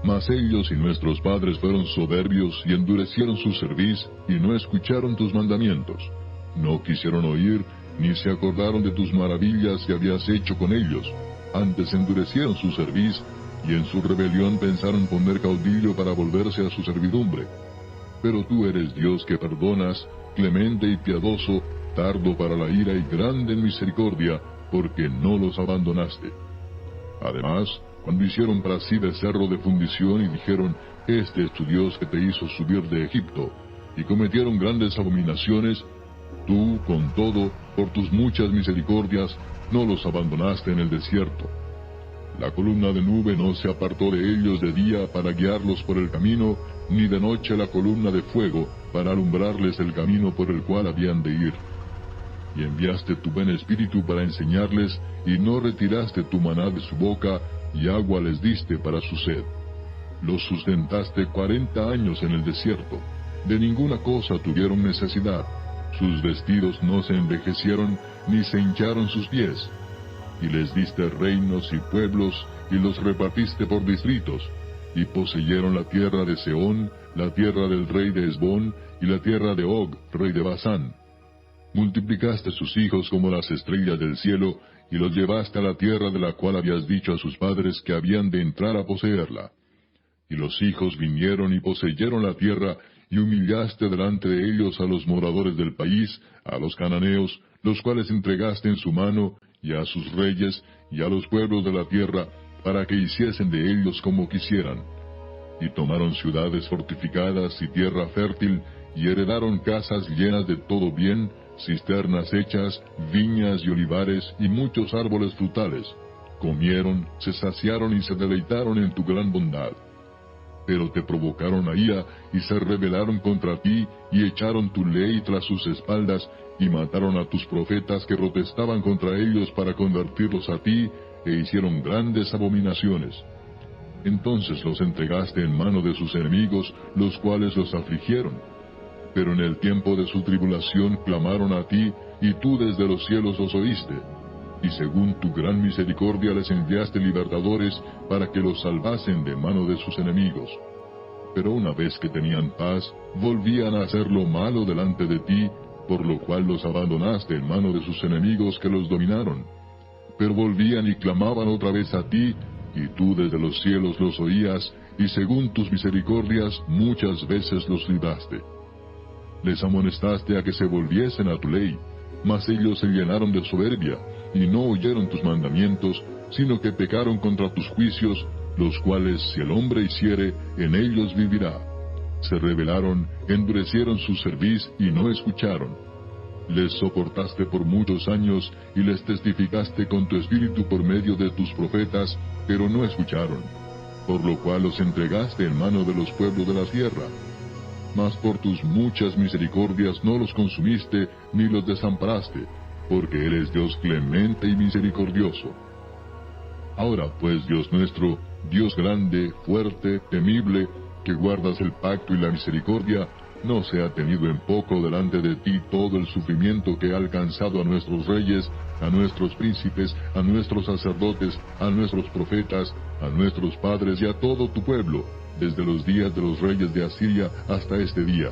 Mas ellos y nuestros padres fueron soberbios y endurecieron su cerviz, y no escucharon tus mandamientos. No quisieron oír, ni se acordaron de tus maravillas que habías hecho con ellos. Antes endurecieron su cerviz, y en su rebelión pensaron poner caudillo para volverse a su servidumbre. Pero tú eres Dios que perdonas, clemente y piadoso, tardo para la ira y grande en misericordia, porque no los abandonaste. Además, cuando hicieron para sí becerro de fundición y dijeron, este es tu Dios que te hizo subir de Egipto, y cometieron grandes abominaciones, tú, con todo, por tus muchas misericordias, no los abandonaste en el desierto. La columna de nube no se apartó de ellos de día para guiarlos por el camino, ni de noche la columna de fuego para alumbrarles el camino por el cual habían de ir. Y enviaste tu buen espíritu para enseñarles, y no retiraste tu maná de su boca, y agua les diste para su sed. Los sustentaste 40 años en el desierto, de ninguna cosa tuvieron necesidad. Sus vestidos no se envejecieron, ni se hincharon sus pies. Y les diste reinos y pueblos, y los repartiste por distritos, y poseyeron la tierra de Sehón, la tierra del rey de Hesbón, y la tierra de Og, rey de Basán. Multiplicaste sus hijos como las estrellas del cielo, y los llevaste a la tierra de la cual habías dicho a sus padres que habían de entrar a poseerla. Y los hijos vinieron y poseyeron la tierra, y humillaste delante de ellos a los moradores del país, a los cananeos, los cuales entregaste en su mano, y a sus reyes, y a los pueblos de la tierra, para que hiciesen de ellos como quisieran. Y tomaron ciudades fortificadas y tierra fértil, y heredaron casas llenas de todo bien, cisternas hechas, viñas y olivares, y muchos árboles frutales. Comieron, se saciaron y se deleitaron en tu gran bondad. Pero te provocaron a ira, y se rebelaron contra ti, y echaron tu ley tras sus espaldas, y mataron a tus profetas que protestaban contra ellos para convertirlos a ti, e hicieron grandes abominaciones. Entonces los entregaste en mano de sus enemigos, los cuales los afligieron. Pero en el tiempo de su tribulación clamaron a ti, y tú desde los cielos los oíste. Y según tu gran misericordia les enviaste libertadores para que los salvasen de mano de sus enemigos. Pero una vez que tenían paz, volvían a hacer lo malo delante de ti, por lo cual los abandonaste en mano de sus enemigos que los dominaron. Pero volvían y clamaban otra vez a ti, y tú desde los cielos los oías, y según tus misericordias muchas veces los libraste. Les amonestaste a que se volviesen a tu ley, mas ellos se llenaron de soberbia, y no oyeron tus mandamientos, sino que pecaron contra tus juicios, los cuales si el hombre hiciere, en ellos vivirá. Se rebelaron, endurecieron su cerviz, y no escucharon. Les soportaste por muchos años, y les testificaste con tu espíritu por medio de tus profetas, pero no escucharon, por lo cual los entregaste en mano de los pueblos de la tierra. Mas por tus muchas misericordias no los consumiste, ni los desamparaste, porque eres Dios clemente y misericordioso. Ahora pues, Dios nuestro, Dios grande, fuerte, temible, que guardas el pacto y la misericordia, no sea tenido en poco delante de ti todo el sufrimiento que ha alcanzado a nuestros reyes, a nuestros príncipes, a nuestros sacerdotes, a nuestros profetas, a nuestros padres y a todo tu pueblo, desde los días de los reyes de Asiria hasta este día.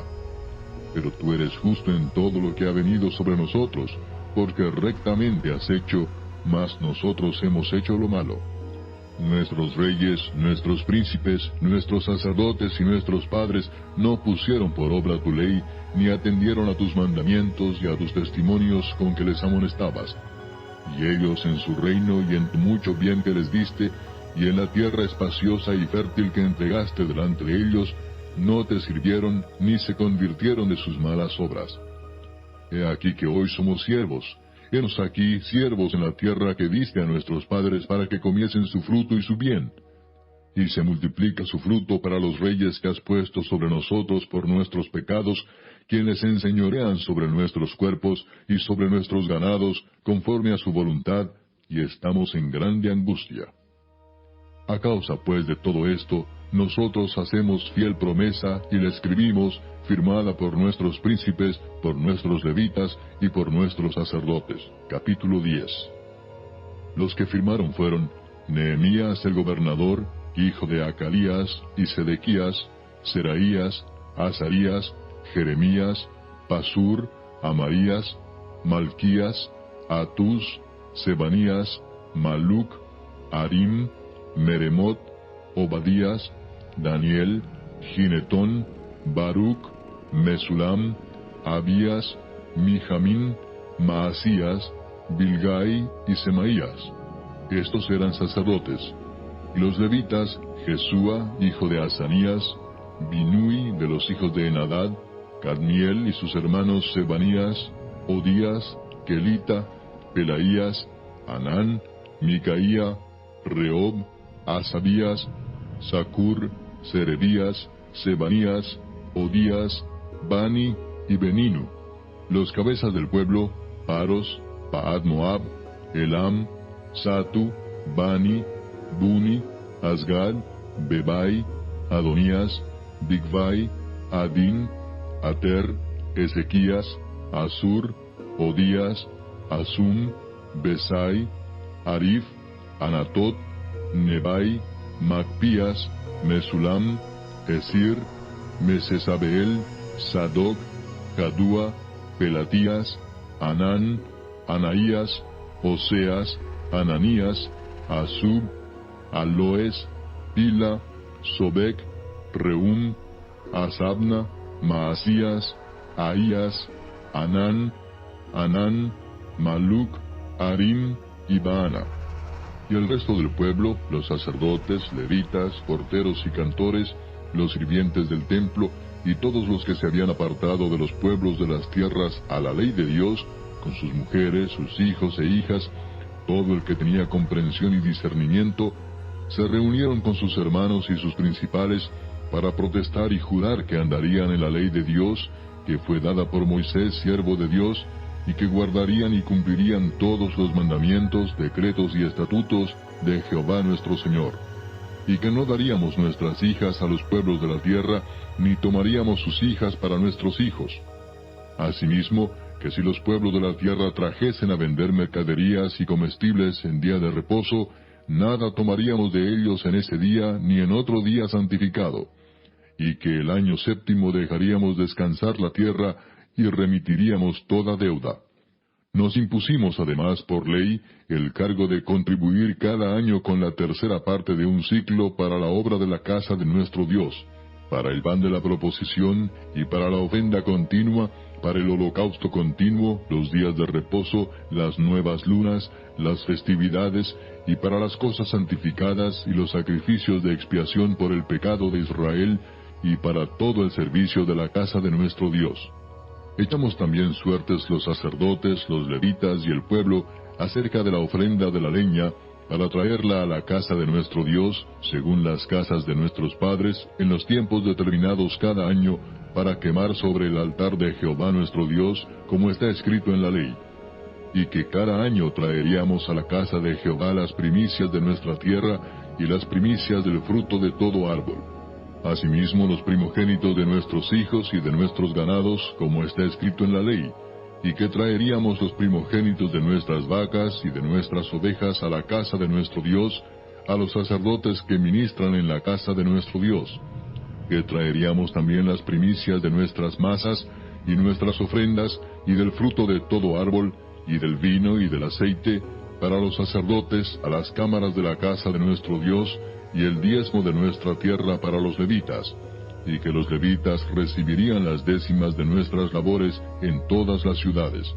pero tú eres justo en todo lo que ha venido sobre nosotros, porque rectamente has hecho, mas nosotros hemos hecho lo malo. Nuestros reyes, nuestros príncipes, nuestros sacerdotes y nuestros padres no pusieron por obra tu ley, ni atendieron a tus mandamientos y a tus testimonios con que les amonestabas. Y ellos en su reino y en tu mucho bien que les diste, y en la tierra espaciosa y fértil que entregaste delante de ellos, no te sirvieron ni se convirtieron de sus malas obras. He aquí que hoy somos siervos. Henos aquí siervos en la tierra que diste a nuestros padres para que comiesen su fruto y su bien. Y se multiplica su fruto para los reyes que has puesto sobre nosotros por nuestros pecados, quienes enseñorean sobre nuestros cuerpos y sobre nuestros ganados, conforme a su voluntad, y estamos en grande angustia. A causa pues de todo esto, nosotros hacemos fiel promesa y la escribimos, firmada por nuestros príncipes, por nuestros levitas y por nuestros sacerdotes. Capítulo 10. Los que firmaron fueron Nehemías el gobernador, hijo de Acalías, y Sedequías, Seraías, Azarías, Jeremías, Pasur, Amarías, Malquías, Atús, Sebanías, Maluc, Harim, Meremot, Obadías, Daniel, Ginetón, Baruc, Mesulam, Abías, Mijamín, Maasías, Bilgai y Semaías. Estos eran sacerdotes. Y los levitas, Jesúa, hijo de Asanías, Binui de los hijos de Enadad, Cadmiel y sus hermanos Sebanías, Odías, Kelita, Pelaías, Anán, Micaía, Rehob, Asabías, Sacur, Serebías, Sebanías, Odías, Bani y Beninu. Los cabezas del pueblo, Paros, Paad Moab, Elam, Satu, Bani, Buni, Asgad, Bebai, Adonías, Bigvai, Adin, Ater, Ezequías, Asur, Odías, Asum, Besai, Arif, Anatot, Nebai, Macpías, Mesulam, Esir, Mesesabeel, Sadoc, Cadúa, Pelatías, Anán, Anaías, Oseas, Ananías, Asub, Aloes, Pila, Sobek, Reum, Asabna, Maasías, Ahías, Anán, Maluc, Harim y Baana. Y el resto del pueblo, los sacerdotes, levitas, porteros y cantores, los sirvientes del templo, y todos los que se habían apartado de los pueblos de las tierras a la ley de Dios, con sus mujeres, sus hijos e hijas, todo el que tenía comprensión y discernimiento, se reunieron con sus hermanos y sus principales para protestar y jurar que andarían en la ley de Dios, que fue dada por Moisés, siervo de Dios, y que guardarían y cumplirían todos los mandamientos, decretos y estatutos de Jehová nuestro Señor, y que no daríamos nuestras hijas a los pueblos de la tierra, ni tomaríamos sus hijas para nuestros hijos. Asimismo, que si los pueblos de la tierra trajesen a vender mercaderías y comestibles en día de reposo, nada tomaríamos de ellos en ese día ni en otro día santificado, y que el año séptimo dejaríamos descansar la tierra y remitiríamos toda deuda. Nos impusimos además por ley el cargo de contribuir cada año con la tercera parte de un siclo para la obra de la casa de nuestro Dios, para el pan de la proposición y para la ofrenda continua, para el holocausto continuo, los días de reposo, las nuevas lunas, las festividades, y para las cosas santificadas y los sacrificios de expiación por el pecado de Israel, y para todo el servicio de la casa de nuestro Dios. Echamos también suertes los sacerdotes, los levitas y el pueblo acerca de la ofrenda de la leña, para traerla a la casa de nuestro Dios, según las casas de nuestros padres, en los tiempos determinados cada año, para quemar sobre el altar de Jehová nuestro Dios, como está escrito en la ley. Y que cada año traeríamos a la casa de Jehová las primicias de nuestra tierra, y las primicias del fruto de todo árbol. Asimismo los primogénitos de nuestros hijos y de nuestros ganados, como está escrito en la ley, y que traeríamos los primogénitos de nuestras vacas y de nuestras ovejas a la casa de nuestro Dios, a los sacerdotes que ministran en la casa de nuestro Dios, que traeríamos también las primicias de nuestras masas, y nuestras ofrendas, y del fruto de todo árbol, y del vino y del aceite, para los sacerdotes, a las cámaras de la casa de nuestro Dios, y el diezmo de nuestra tierra para los levitas, y que los levitas recibirían las décimas de nuestras labores en todas las ciudades,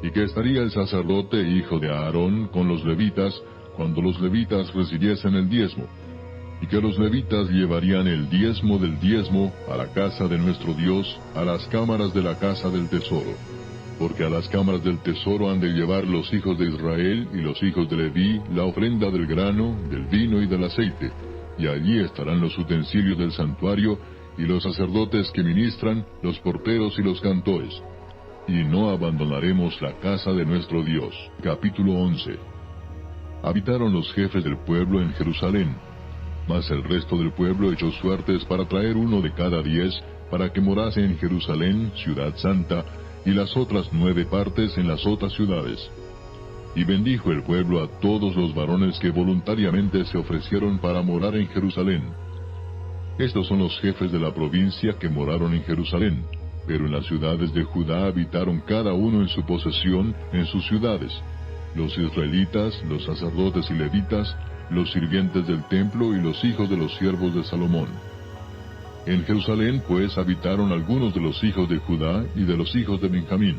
y que estaría el sacerdote hijo de Aarón con los levitas, cuando los levitas recibiesen el diezmo, y que los levitas llevarían el diezmo del diezmo a la casa de nuestro Dios, a las cámaras de la casa del tesoro. Porque a las cámaras del tesoro han de llevar los hijos de Israel y los hijos de Leví la ofrenda del grano, del vino y del aceite, y allí estarán los utensilios del santuario, y los sacerdotes que ministran, los porteros y los cantores. Y no abandonaremos la casa de nuestro Dios. Capítulo 11. Habitaron los jefes del pueblo en Jerusalén, mas el resto del pueblo echó suertes para traer uno de cada 10, para que morase en Jerusalén, ciudad santa, y las otras 9 partes en las otras ciudades. Y bendijo el pueblo a todos los varones que voluntariamente se ofrecieron para morar en Jerusalén. Estos son los jefes de la provincia que moraron en Jerusalén, pero en las ciudades de Judá habitaron cada uno en su posesión en sus ciudades, los israelitas, los sacerdotes y levitas, los sirvientes del templo y los hijos de los siervos de Salomón. En Jerusalén, pues, habitaron algunos de los hijos de Judá y de los hijos de Benjamín.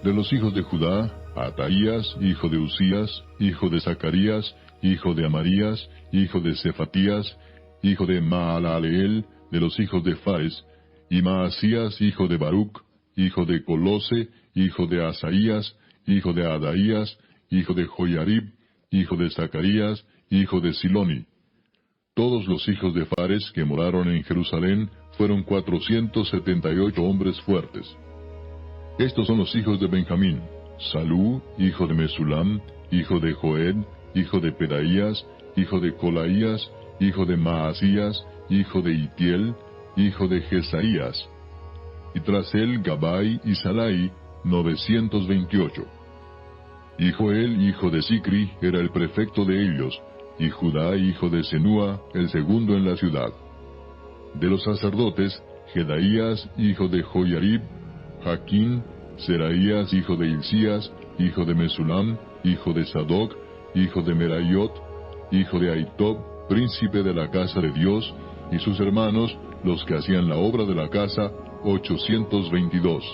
De los hijos de Judá, Ataías, hijo de Usías, hijo de Zacarías, hijo de Amarías, hijo de Cefatías, hijo de Maalaleel, de los hijos de Fares, y Maasías, hijo de Baruc, hijo de Colose, hijo de Asaías, hijo de Adaías, hijo de Joiarib, hijo de Zacarías, hijo de Siloni. Todos los hijos de Fares que moraron en Jerusalén fueron 478 hombres fuertes. Estos son los hijos de Benjamín: Salú, hijo de Mesulam, hijo de Joed, hijo de Pedaías, hijo de Colaías, hijo de Maasías, hijo de Itiel, hijo de Jesaías. Y tras él Gabai y Salai, 928. Y Joel, hijo de Sicri, era el prefecto de ellos, y Judá, hijo de Senúa, el segundo en la ciudad. De los sacerdotes, Jedaías, hijo de Joiarib, Jaquín, Seraías, hijo de Hilcías, hijo de Mesulam, hijo de Sadoc, hijo de Meraiot, hijo de Ahitob, príncipe de la casa de Dios, y sus hermanos, los que hacían la obra de la casa, 822.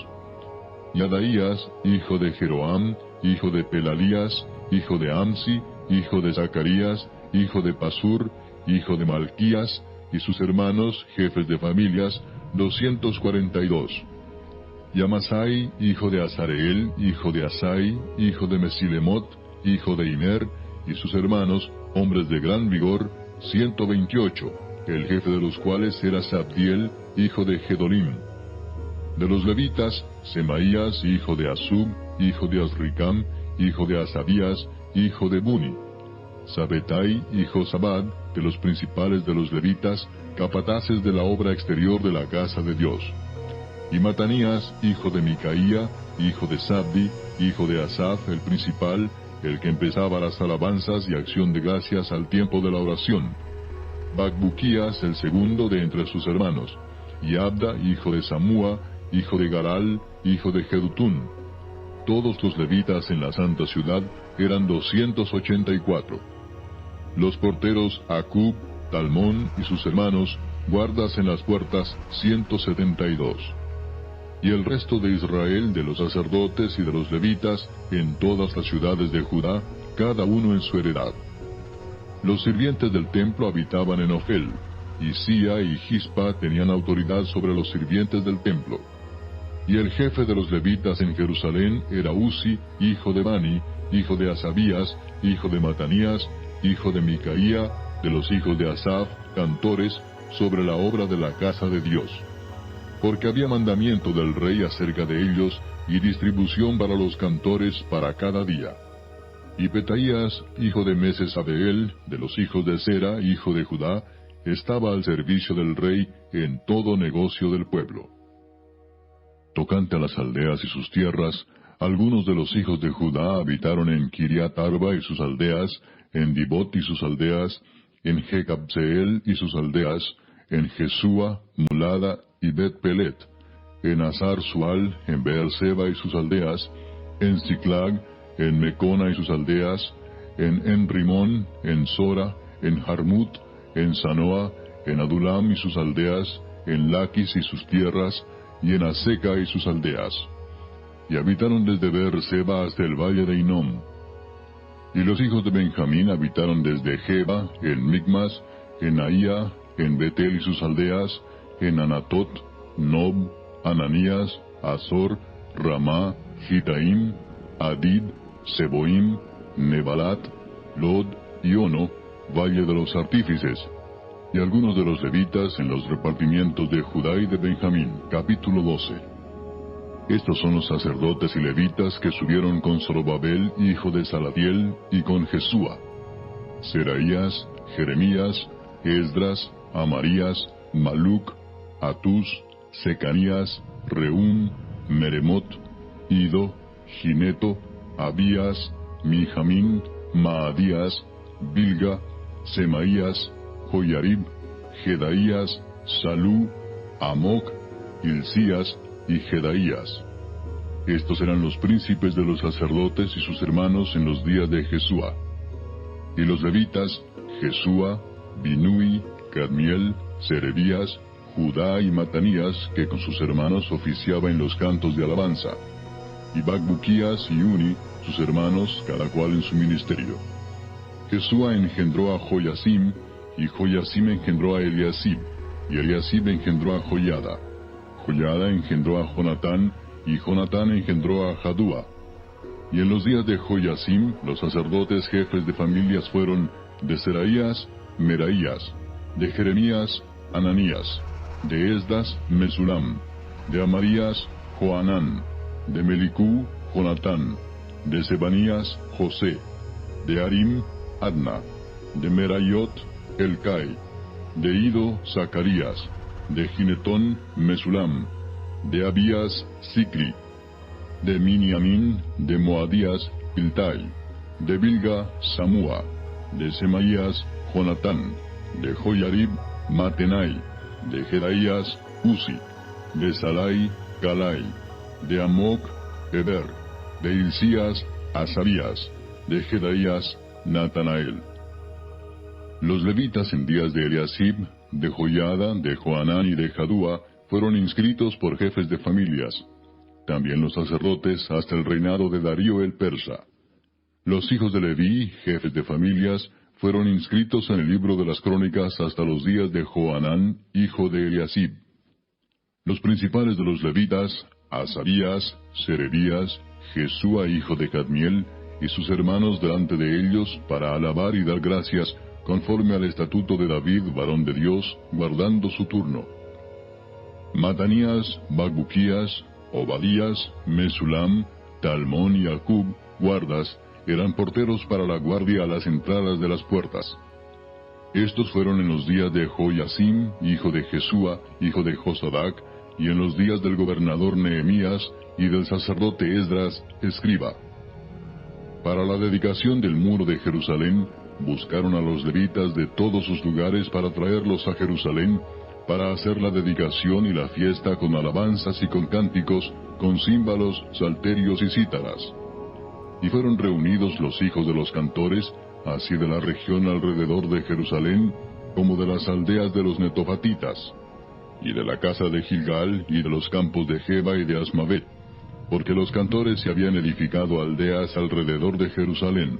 Y Adaías, hijo de Jeroam, hijo de Pelalías, hijo de Amsi, hijo de Zacarías, hijo de Pasur, hijo de Malquías, y sus hermanos, jefes de familias, 242. Y Amasai, hijo de Azareel, hijo de Asai, hijo de Mesilemot, hijo de Iner, y sus hermanos, hombres de gran vigor, 128, el jefe de los cuales era Sabdiel, hijo de Gedolim. De los levitas, Semaías, hijo de Asub, hijo de Azricam, hijo de Asabías, hijo de Buni. Sabetai y Josabad, de los principales de los levitas, capataces de la obra exterior de la casa de Dios. Y Matanías, hijo de Micaía, hijo de Sabdi, hijo de Asaf, el principal, el que empezaba las alabanzas y acción de gracias al tiempo de la oración. Bacbuquías, el segundo de entre sus hermanos. Y Abda, hijo de Samúa, hijo de Garal, hijo de Jedutún. Todos los levitas en la santa ciudad eran 284. Los porteros Acub, Talmón y sus hermanos, guardas en las puertas, 172. Y el resto de Israel, de los sacerdotes y de los levitas, en todas las ciudades de Judá, cada uno en su heredad. Los sirvientes del templo habitaban en Ofel, y Sia y Gispa tenían autoridad sobre los sirvientes del templo. Y el jefe de los levitas en Jerusalén era Uzi, hijo de Bani, hijo de Asabías, hijo de Matanías, hijo de Micaía, de los hijos de Asaf, cantores, sobre la obra de la casa de Dios. Porque había mandamiento del rey acerca de ellos, y distribución para los cantores para cada día. Y Petaías, hijo de Mesesabeel, de los hijos de Sera, hijo de Judá, estaba al servicio del rey en todo negocio del pueblo. Tocante a las aldeas y sus tierras, algunos de los hijos de Judá habitaron en Kiriat Arba y sus aldeas, en Dibot y sus aldeas, en Jecabseel y sus aldeas, en Jesúa, Mulada y Bet Pelet, en Hazar Sual, en Beerseba y sus aldeas, en Ziklag, en Mecona y sus aldeas, en Enrimón, en Sora, en Jarmut, en Sanoa, en Adulam y sus aldeas, en Laquis y sus tierras, y en Aseca y sus aldeas. Y habitaron desde Beerseba hasta el valle de Hinnom. Y los hijos de Benjamín habitaron desde Geba, en Micmas, en Ahía, en Betel y sus aldeas, en Anatot, Nob, Ananías, Azor, Ramá, Gitaim, Adid, Seboim, Nebalat, Lod y Ono, valle de los artífices, y algunos de los levitas en los repartimientos de Judá y de Benjamín. Capítulo 12. Estos son los sacerdotes y levitas que subieron con Zorobabel, hijo de Salatiel, y con Jesúa: Seraías, Jeremías, Esdras, Amarías, Maluc, Atús, Secanías, Reúm, Meremot, Ido, Gineto, Abías, Mijamín, Maadías, Bilga, Semaías, Joyarib, Jedaías, Salú, Amoc, Hilcías y Jedaías. Estos eran los príncipes de los sacerdotes y sus hermanos en los días de Jesúa. Y los levitas: Jesúa, Binui, Cadmiel, Serebías, Judá y Matanías, que con sus hermanos oficiaba en los cantos de alabanza, y Bacbuquías y Uni, sus hermanos, cada cual en su ministerio. Jesúa engendró a Joyasim, y Joyasim engendró a Eliasib, y Eliasib engendró a Joyada. Joyada engendró a Jonatán, y Jonatán engendró a Jadúa. Y en los días de Joyasim, los sacerdotes jefes de familias fueron: de Seraías, Meraías; de Jeremías, Ananías; de Esdas, Mesulam; de Amarías, Joanán; de Melicú, Jonatán; de Sebanías, José; de Arim, Adna; de Merayot, Elcai; de Ido, Zacarías; de Ginetón, Mesulam; de Abías, Sicri; de Miniamín, de Moadías, Piltai; de Bilga, Samúa; de Semaías, Jonatán; de Joyarib, Matenai; de Jedaías, Uzi; de Salai, Calai; de Amoc, Eber; de Hilcías, Asabías; de Jedaías, Natanael. Los levitas en días de Eliasib, de Joyada, de Joanán y de Jadúa fueron inscritos por jefes de familias. También los sacerdotes hasta el reinado de Darío el persa. Los hijos de Leví, jefes de familias, fueron inscritos en el libro de las crónicas hasta los días de Joanán, hijo de Eliasib. Los principales de los levitas: Asabías, Serebías, Jesúa hijo de Cadmiel, y sus hermanos delante de ellos, para alabar y dar gracias, conforme al estatuto de David, varón de Dios, guardando su turno. Matanías, Bacbuquías, Obadías, Mesulam, Talmón y Acub, guardas, eran porteros para la guardia a las entradas de las puertas. Estos fueron en los días de Joyasim, hijo de Jesúa, hijo de Josadac, y en los días del gobernador Nehemías y del sacerdote Esdras, escriba. Para la dedicación del muro de Jerusalén, buscaron a los levitas de todos sus lugares para traerlos a Jerusalén, para hacer la dedicación y la fiesta con alabanzas y con cánticos, con címbalos, salterios y cítaras. Y fueron reunidos los hijos de los cantores, así de la región alrededor de Jerusalén, como de las aldeas de los netofatitas, y de la casa de Gilgal, y de los campos de Geba y de Asmavet, porque los cantores se habían edificado aldeas alrededor de Jerusalén.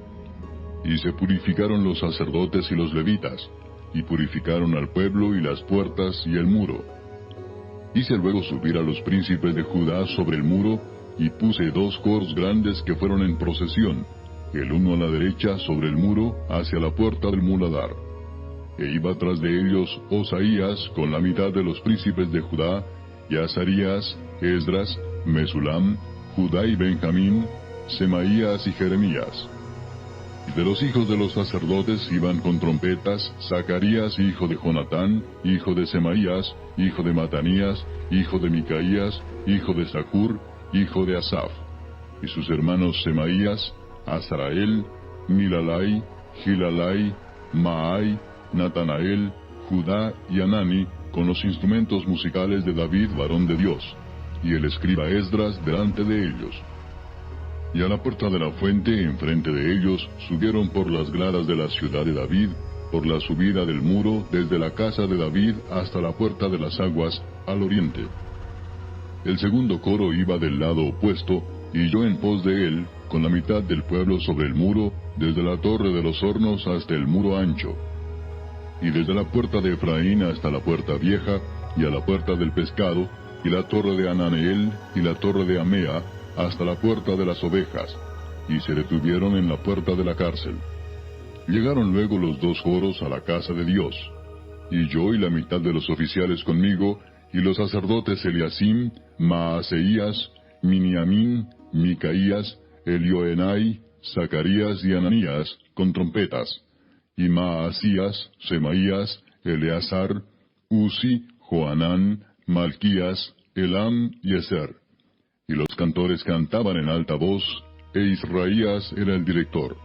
Y se purificaron los sacerdotes y los levitas, y purificaron al pueblo y las puertas y el muro. Hice luego subir a los príncipes de Judá sobre el muro, y puse 2 coros grandes que fueron en procesión, el uno a la derecha sobre el muro hacia la puerta del muladar. E iba tras de ellos Osaías con la mitad de los príncipes de Judá, y Azarías, Esdras, Mesulam, Judá y Benjamín, Semaías y Jeremías. Y de los hijos de los sacerdotes iban con trompetas Zacarías, hijo de Jonatán, hijo de Semaías, hijo de Matanías, hijo de Micaías, hijo de Zacur, hijo de Asaf. Y sus hermanos Semaías, Azarael, Milalai, Gilalai, Maai, Natanael, Judá y Anani, con los instrumentos musicales de David, varón de Dios. y el escriba Esdras delante de ellos. Y a la puerta de la fuente, enfrente de ellos, subieron por las gradas de la ciudad de David, por la subida del muro, desde la casa de David hasta la puerta de las aguas, al oriente. El segundo coro iba del lado opuesto, y yo en pos de él, con la mitad del pueblo sobre el muro, desde la torre de los hornos hasta el muro ancho. Y desde la puerta de Efraín hasta la puerta vieja, y a la puerta del pescado, y la torre de Ananeel, y la torre de Amea, hasta la puerta de las ovejas, y se detuvieron en la puerta de la cárcel. Llegaron luego los dos coros a la casa de Dios, y yo y la mitad de los oficiales conmigo, y los sacerdotes Eliasim, Maaseías, Miniamín, Micaías, Elioenai, Zacarías y Ananías, con trompetas, y Maasías, Semaías, Eleazar, Uzi, Joanán, Malquías, Elam y Ezer. Y los cantores cantaban en alta voz, e Israías era el director.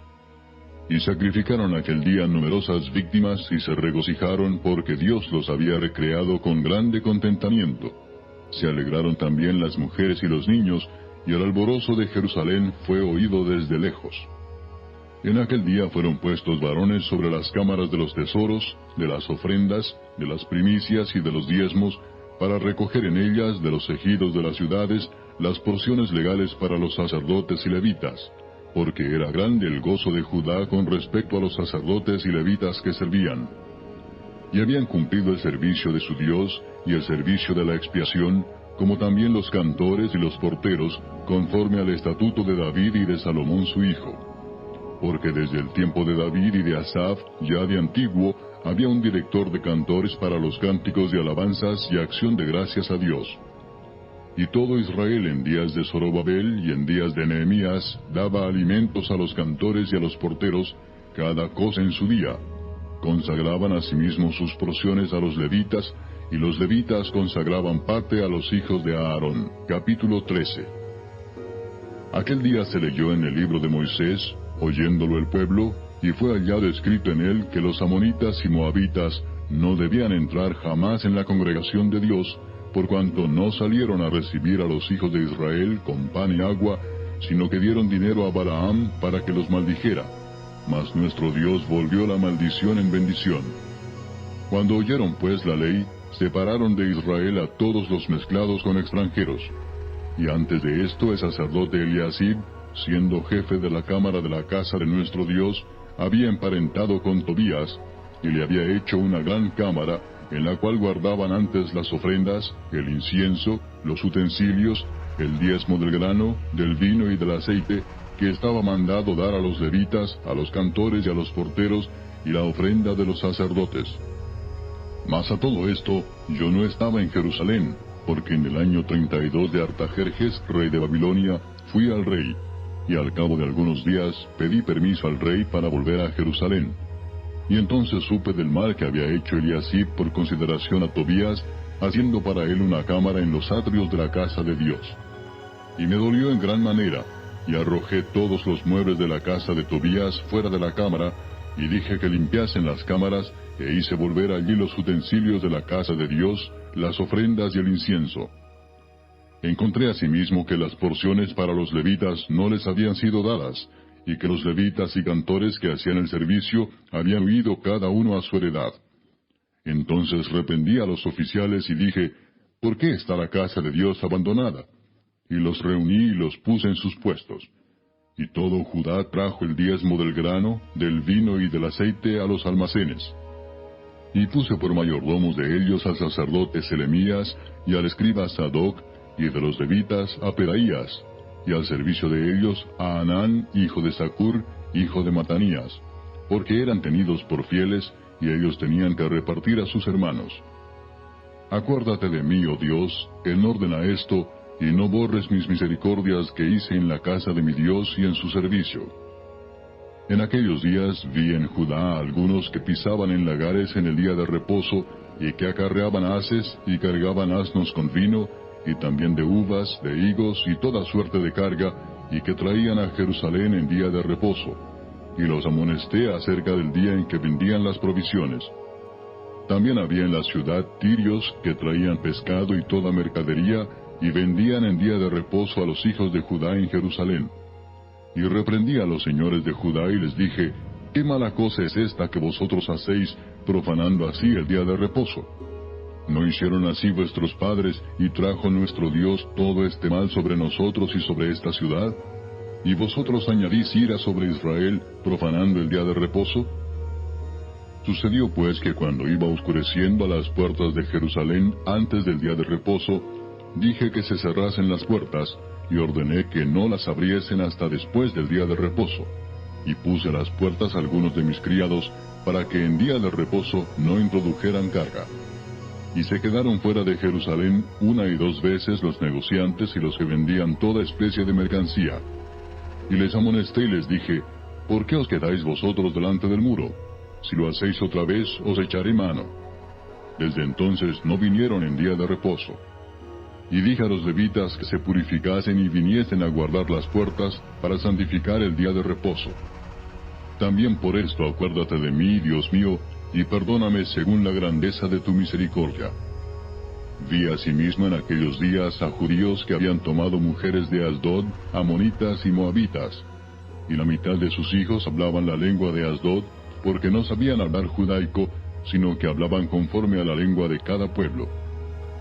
Y sacrificaron aquel día numerosas víctimas y se regocijaron porque Dios los había recreado con grande contentamiento. Se alegraron también las mujeres y los niños, y el alborozo de Jerusalén fue oído desde lejos. En aquel día fueron puestos varones sobre las cámaras de los tesoros, de las ofrendas, de las primicias y de los diezmos, para recoger en ellas de los ejidos de las ciudades las porciones legales para los sacerdotes y levitas, porque era grande el gozo de Judá con respecto a los sacerdotes y levitas que servían. Y habían cumplido el servicio de su Dios y el servicio de la expiación, como también los cantores y los porteros, conforme al estatuto de David y de Salomón su hijo. Porque desde el tiempo de David y de Asaf, ya de antiguo, había un director de cantores para los cánticos de alabanzas y acción de gracias a Dios. Y todo Israel en días de Zorobabel y en días de Nehemías daba alimentos a los cantores y a los porteros, cada cosa en su día. Consagraban asimismo sus porciones a los levitas, y los levitas consagraban parte a los hijos de Aarón. Capítulo 13. Aquel día se leyó en el libro de Moisés, oyéndolo el pueblo, y fue hallado escrito en él que los amonitas y moabitas no debían entrar jamás en la congregación de Dios, por cuanto no salieron a recibir a los hijos de Israel con pan y agua, sino que dieron dinero a Balaam para que los maldijera. Mas nuestro Dios volvió la maldición en bendición. Cuando oyeron pues la ley, separaron de Israel a todos los mezclados con extranjeros. Y antes de esto el sacerdote Eliasib, siendo jefe de la cámara de la casa de nuestro Dios, había emparentado con Tobías, y le había hecho una gran cámara, en la cual guardaban antes las ofrendas, el incienso, los utensilios, el diezmo del grano, del vino y del aceite, que estaba mandado dar a los levitas, a los cantores y a los porteros, y la ofrenda de los sacerdotes. Mas a todo esto, yo no estaba en Jerusalén, porque en el año 32 de Artajerjes, rey de Babilonia, fui al rey, y al cabo de algunos días pedí permiso al rey para volver a Jerusalén. Y entonces supe del mal que había hecho Eliasib por consideración a Tobías, haciendo para él una cámara en los atrios de la casa de Dios. Y me dolió en gran manera, y arrojé todos los muebles de la casa de Tobías fuera de la cámara, y dije que limpiasen las cámaras, e hice volver allí los utensilios de la casa de Dios, las ofrendas y el incienso. Encontré asimismo que las porciones para los levitas no les habían sido dadas, y que los levitas y cantores que hacían el servicio habían huido cada uno a su heredad. Entonces reprendí a los oficiales y dije, ¿por qué está la casa de Dios abandonada? Y los reuní y los puse en sus puestos. Y todo Judá trajo el diezmo del grano, del vino y del aceite a los almacenes. Y puse por mayordomos de ellos al sacerdote Selemías y al escriba Sadoc, y de los levitas a Pelaías, y al servicio de ellos a Anán, hijo de Zacur, hijo de Matanías, porque eran tenidos por fieles, y ellos tenían que repartir a sus hermanos. Acuérdate de mí, oh Dios, en orden a esto, y no borres mis misericordias que hice en la casa de mi Dios y en su servicio. En aquellos días vi en Judá a algunos que pisaban en lagares en el día de reposo, y que acarreaban haces y cargaban asnos con vino, y también de uvas, de higos y toda suerte de carga, y que traían a Jerusalén en día de reposo. Y los amonesté acerca del día en que vendían las provisiones. También había en la ciudad tirios que traían pescado y toda mercadería, y vendían en día de reposo a los hijos de Judá en Jerusalén. Y reprendí a los señores de Judá y les dije, ¿qué mala cosa es esta que vosotros hacéis, profanando así el día de reposo? ¿No hicieron así vuestros padres, y trajo nuestro Dios todo este mal sobre nosotros y sobre esta ciudad? ¿Y vosotros añadís ira sobre Israel, profanando el día de reposo? Sucedió pues que cuando iba oscureciendo a las puertas de Jerusalén antes del día de reposo, dije que se cerrasen las puertas, y ordené que no las abriesen hasta después del día de reposo. Y puse a las puertas a algunos de mis criados, para que en día de reposo no introdujeran carga. Y se quedaron fuera de Jerusalén 1 y 2 veces los negociantes y los que vendían toda especie de mercancía. Y les amonesté y les dije, ¿por qué os quedáis vosotros delante del muro? Si lo hacéis otra vez, os echaré mano. Desde entonces no vinieron en día de reposo. Y dije a los levitas que se purificasen y viniesen a guardar las puertas para santificar el día de reposo. También por esto acuérdate de mí, Dios mío, y perdóname según la grandeza de tu misericordia. Vi asimismo en aquellos días a judíos que habían tomado mujeres de Asdod, amonitas y moabitas, y la mitad de sus hijos hablaban la lengua de Asdod, porque no sabían hablar judaico, sino que hablaban conforme a la lengua de cada pueblo.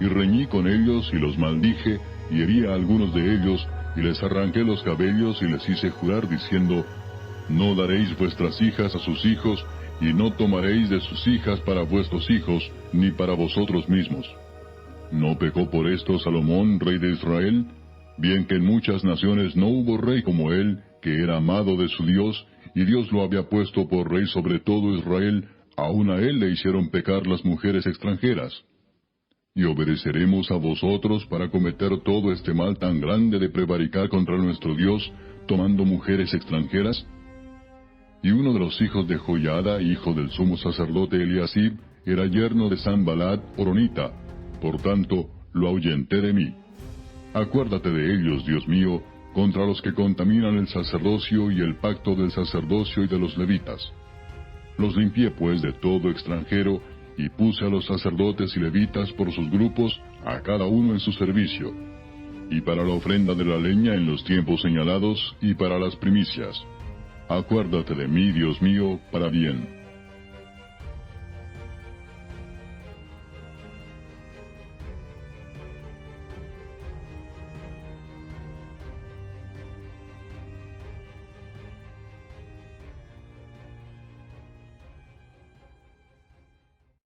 Y reñí con ellos y los maldije, y herí a algunos de ellos, y les arranqué los cabellos y les hice jurar diciendo, no daréis vuestras hijas a sus hijos, y no tomaréis de sus hijas para vuestros hijos, ni para vosotros mismos. ¿No pecó por esto Salomón, rey de Israel? Bien que en muchas naciones no hubo rey como él, que era amado de su Dios, y Dios lo había puesto por rey sobre todo Israel, aun a él le hicieron pecar las mujeres extranjeras. ¿Y obedeceremos a vosotros para cometer todo este mal tan grande de prevaricar contra nuestro Dios, tomando mujeres extranjeras? Y uno de los hijos de Joiada, hijo del sumo sacerdote Eliasib, era yerno de Sanbalat horonita, por tanto, lo ahuyenté de mí. Acuérdate de ellos, Dios mío, contra los que contaminan el sacerdocio y el pacto del sacerdocio y de los levitas. Los limpié pues de todo extranjero, y puse a los sacerdotes y levitas por sus grupos, a cada uno en su servicio, y para la ofrenda de la leña en los tiempos señalados, y para las primicias. Acuérdate de mí, Dios mío, para bien.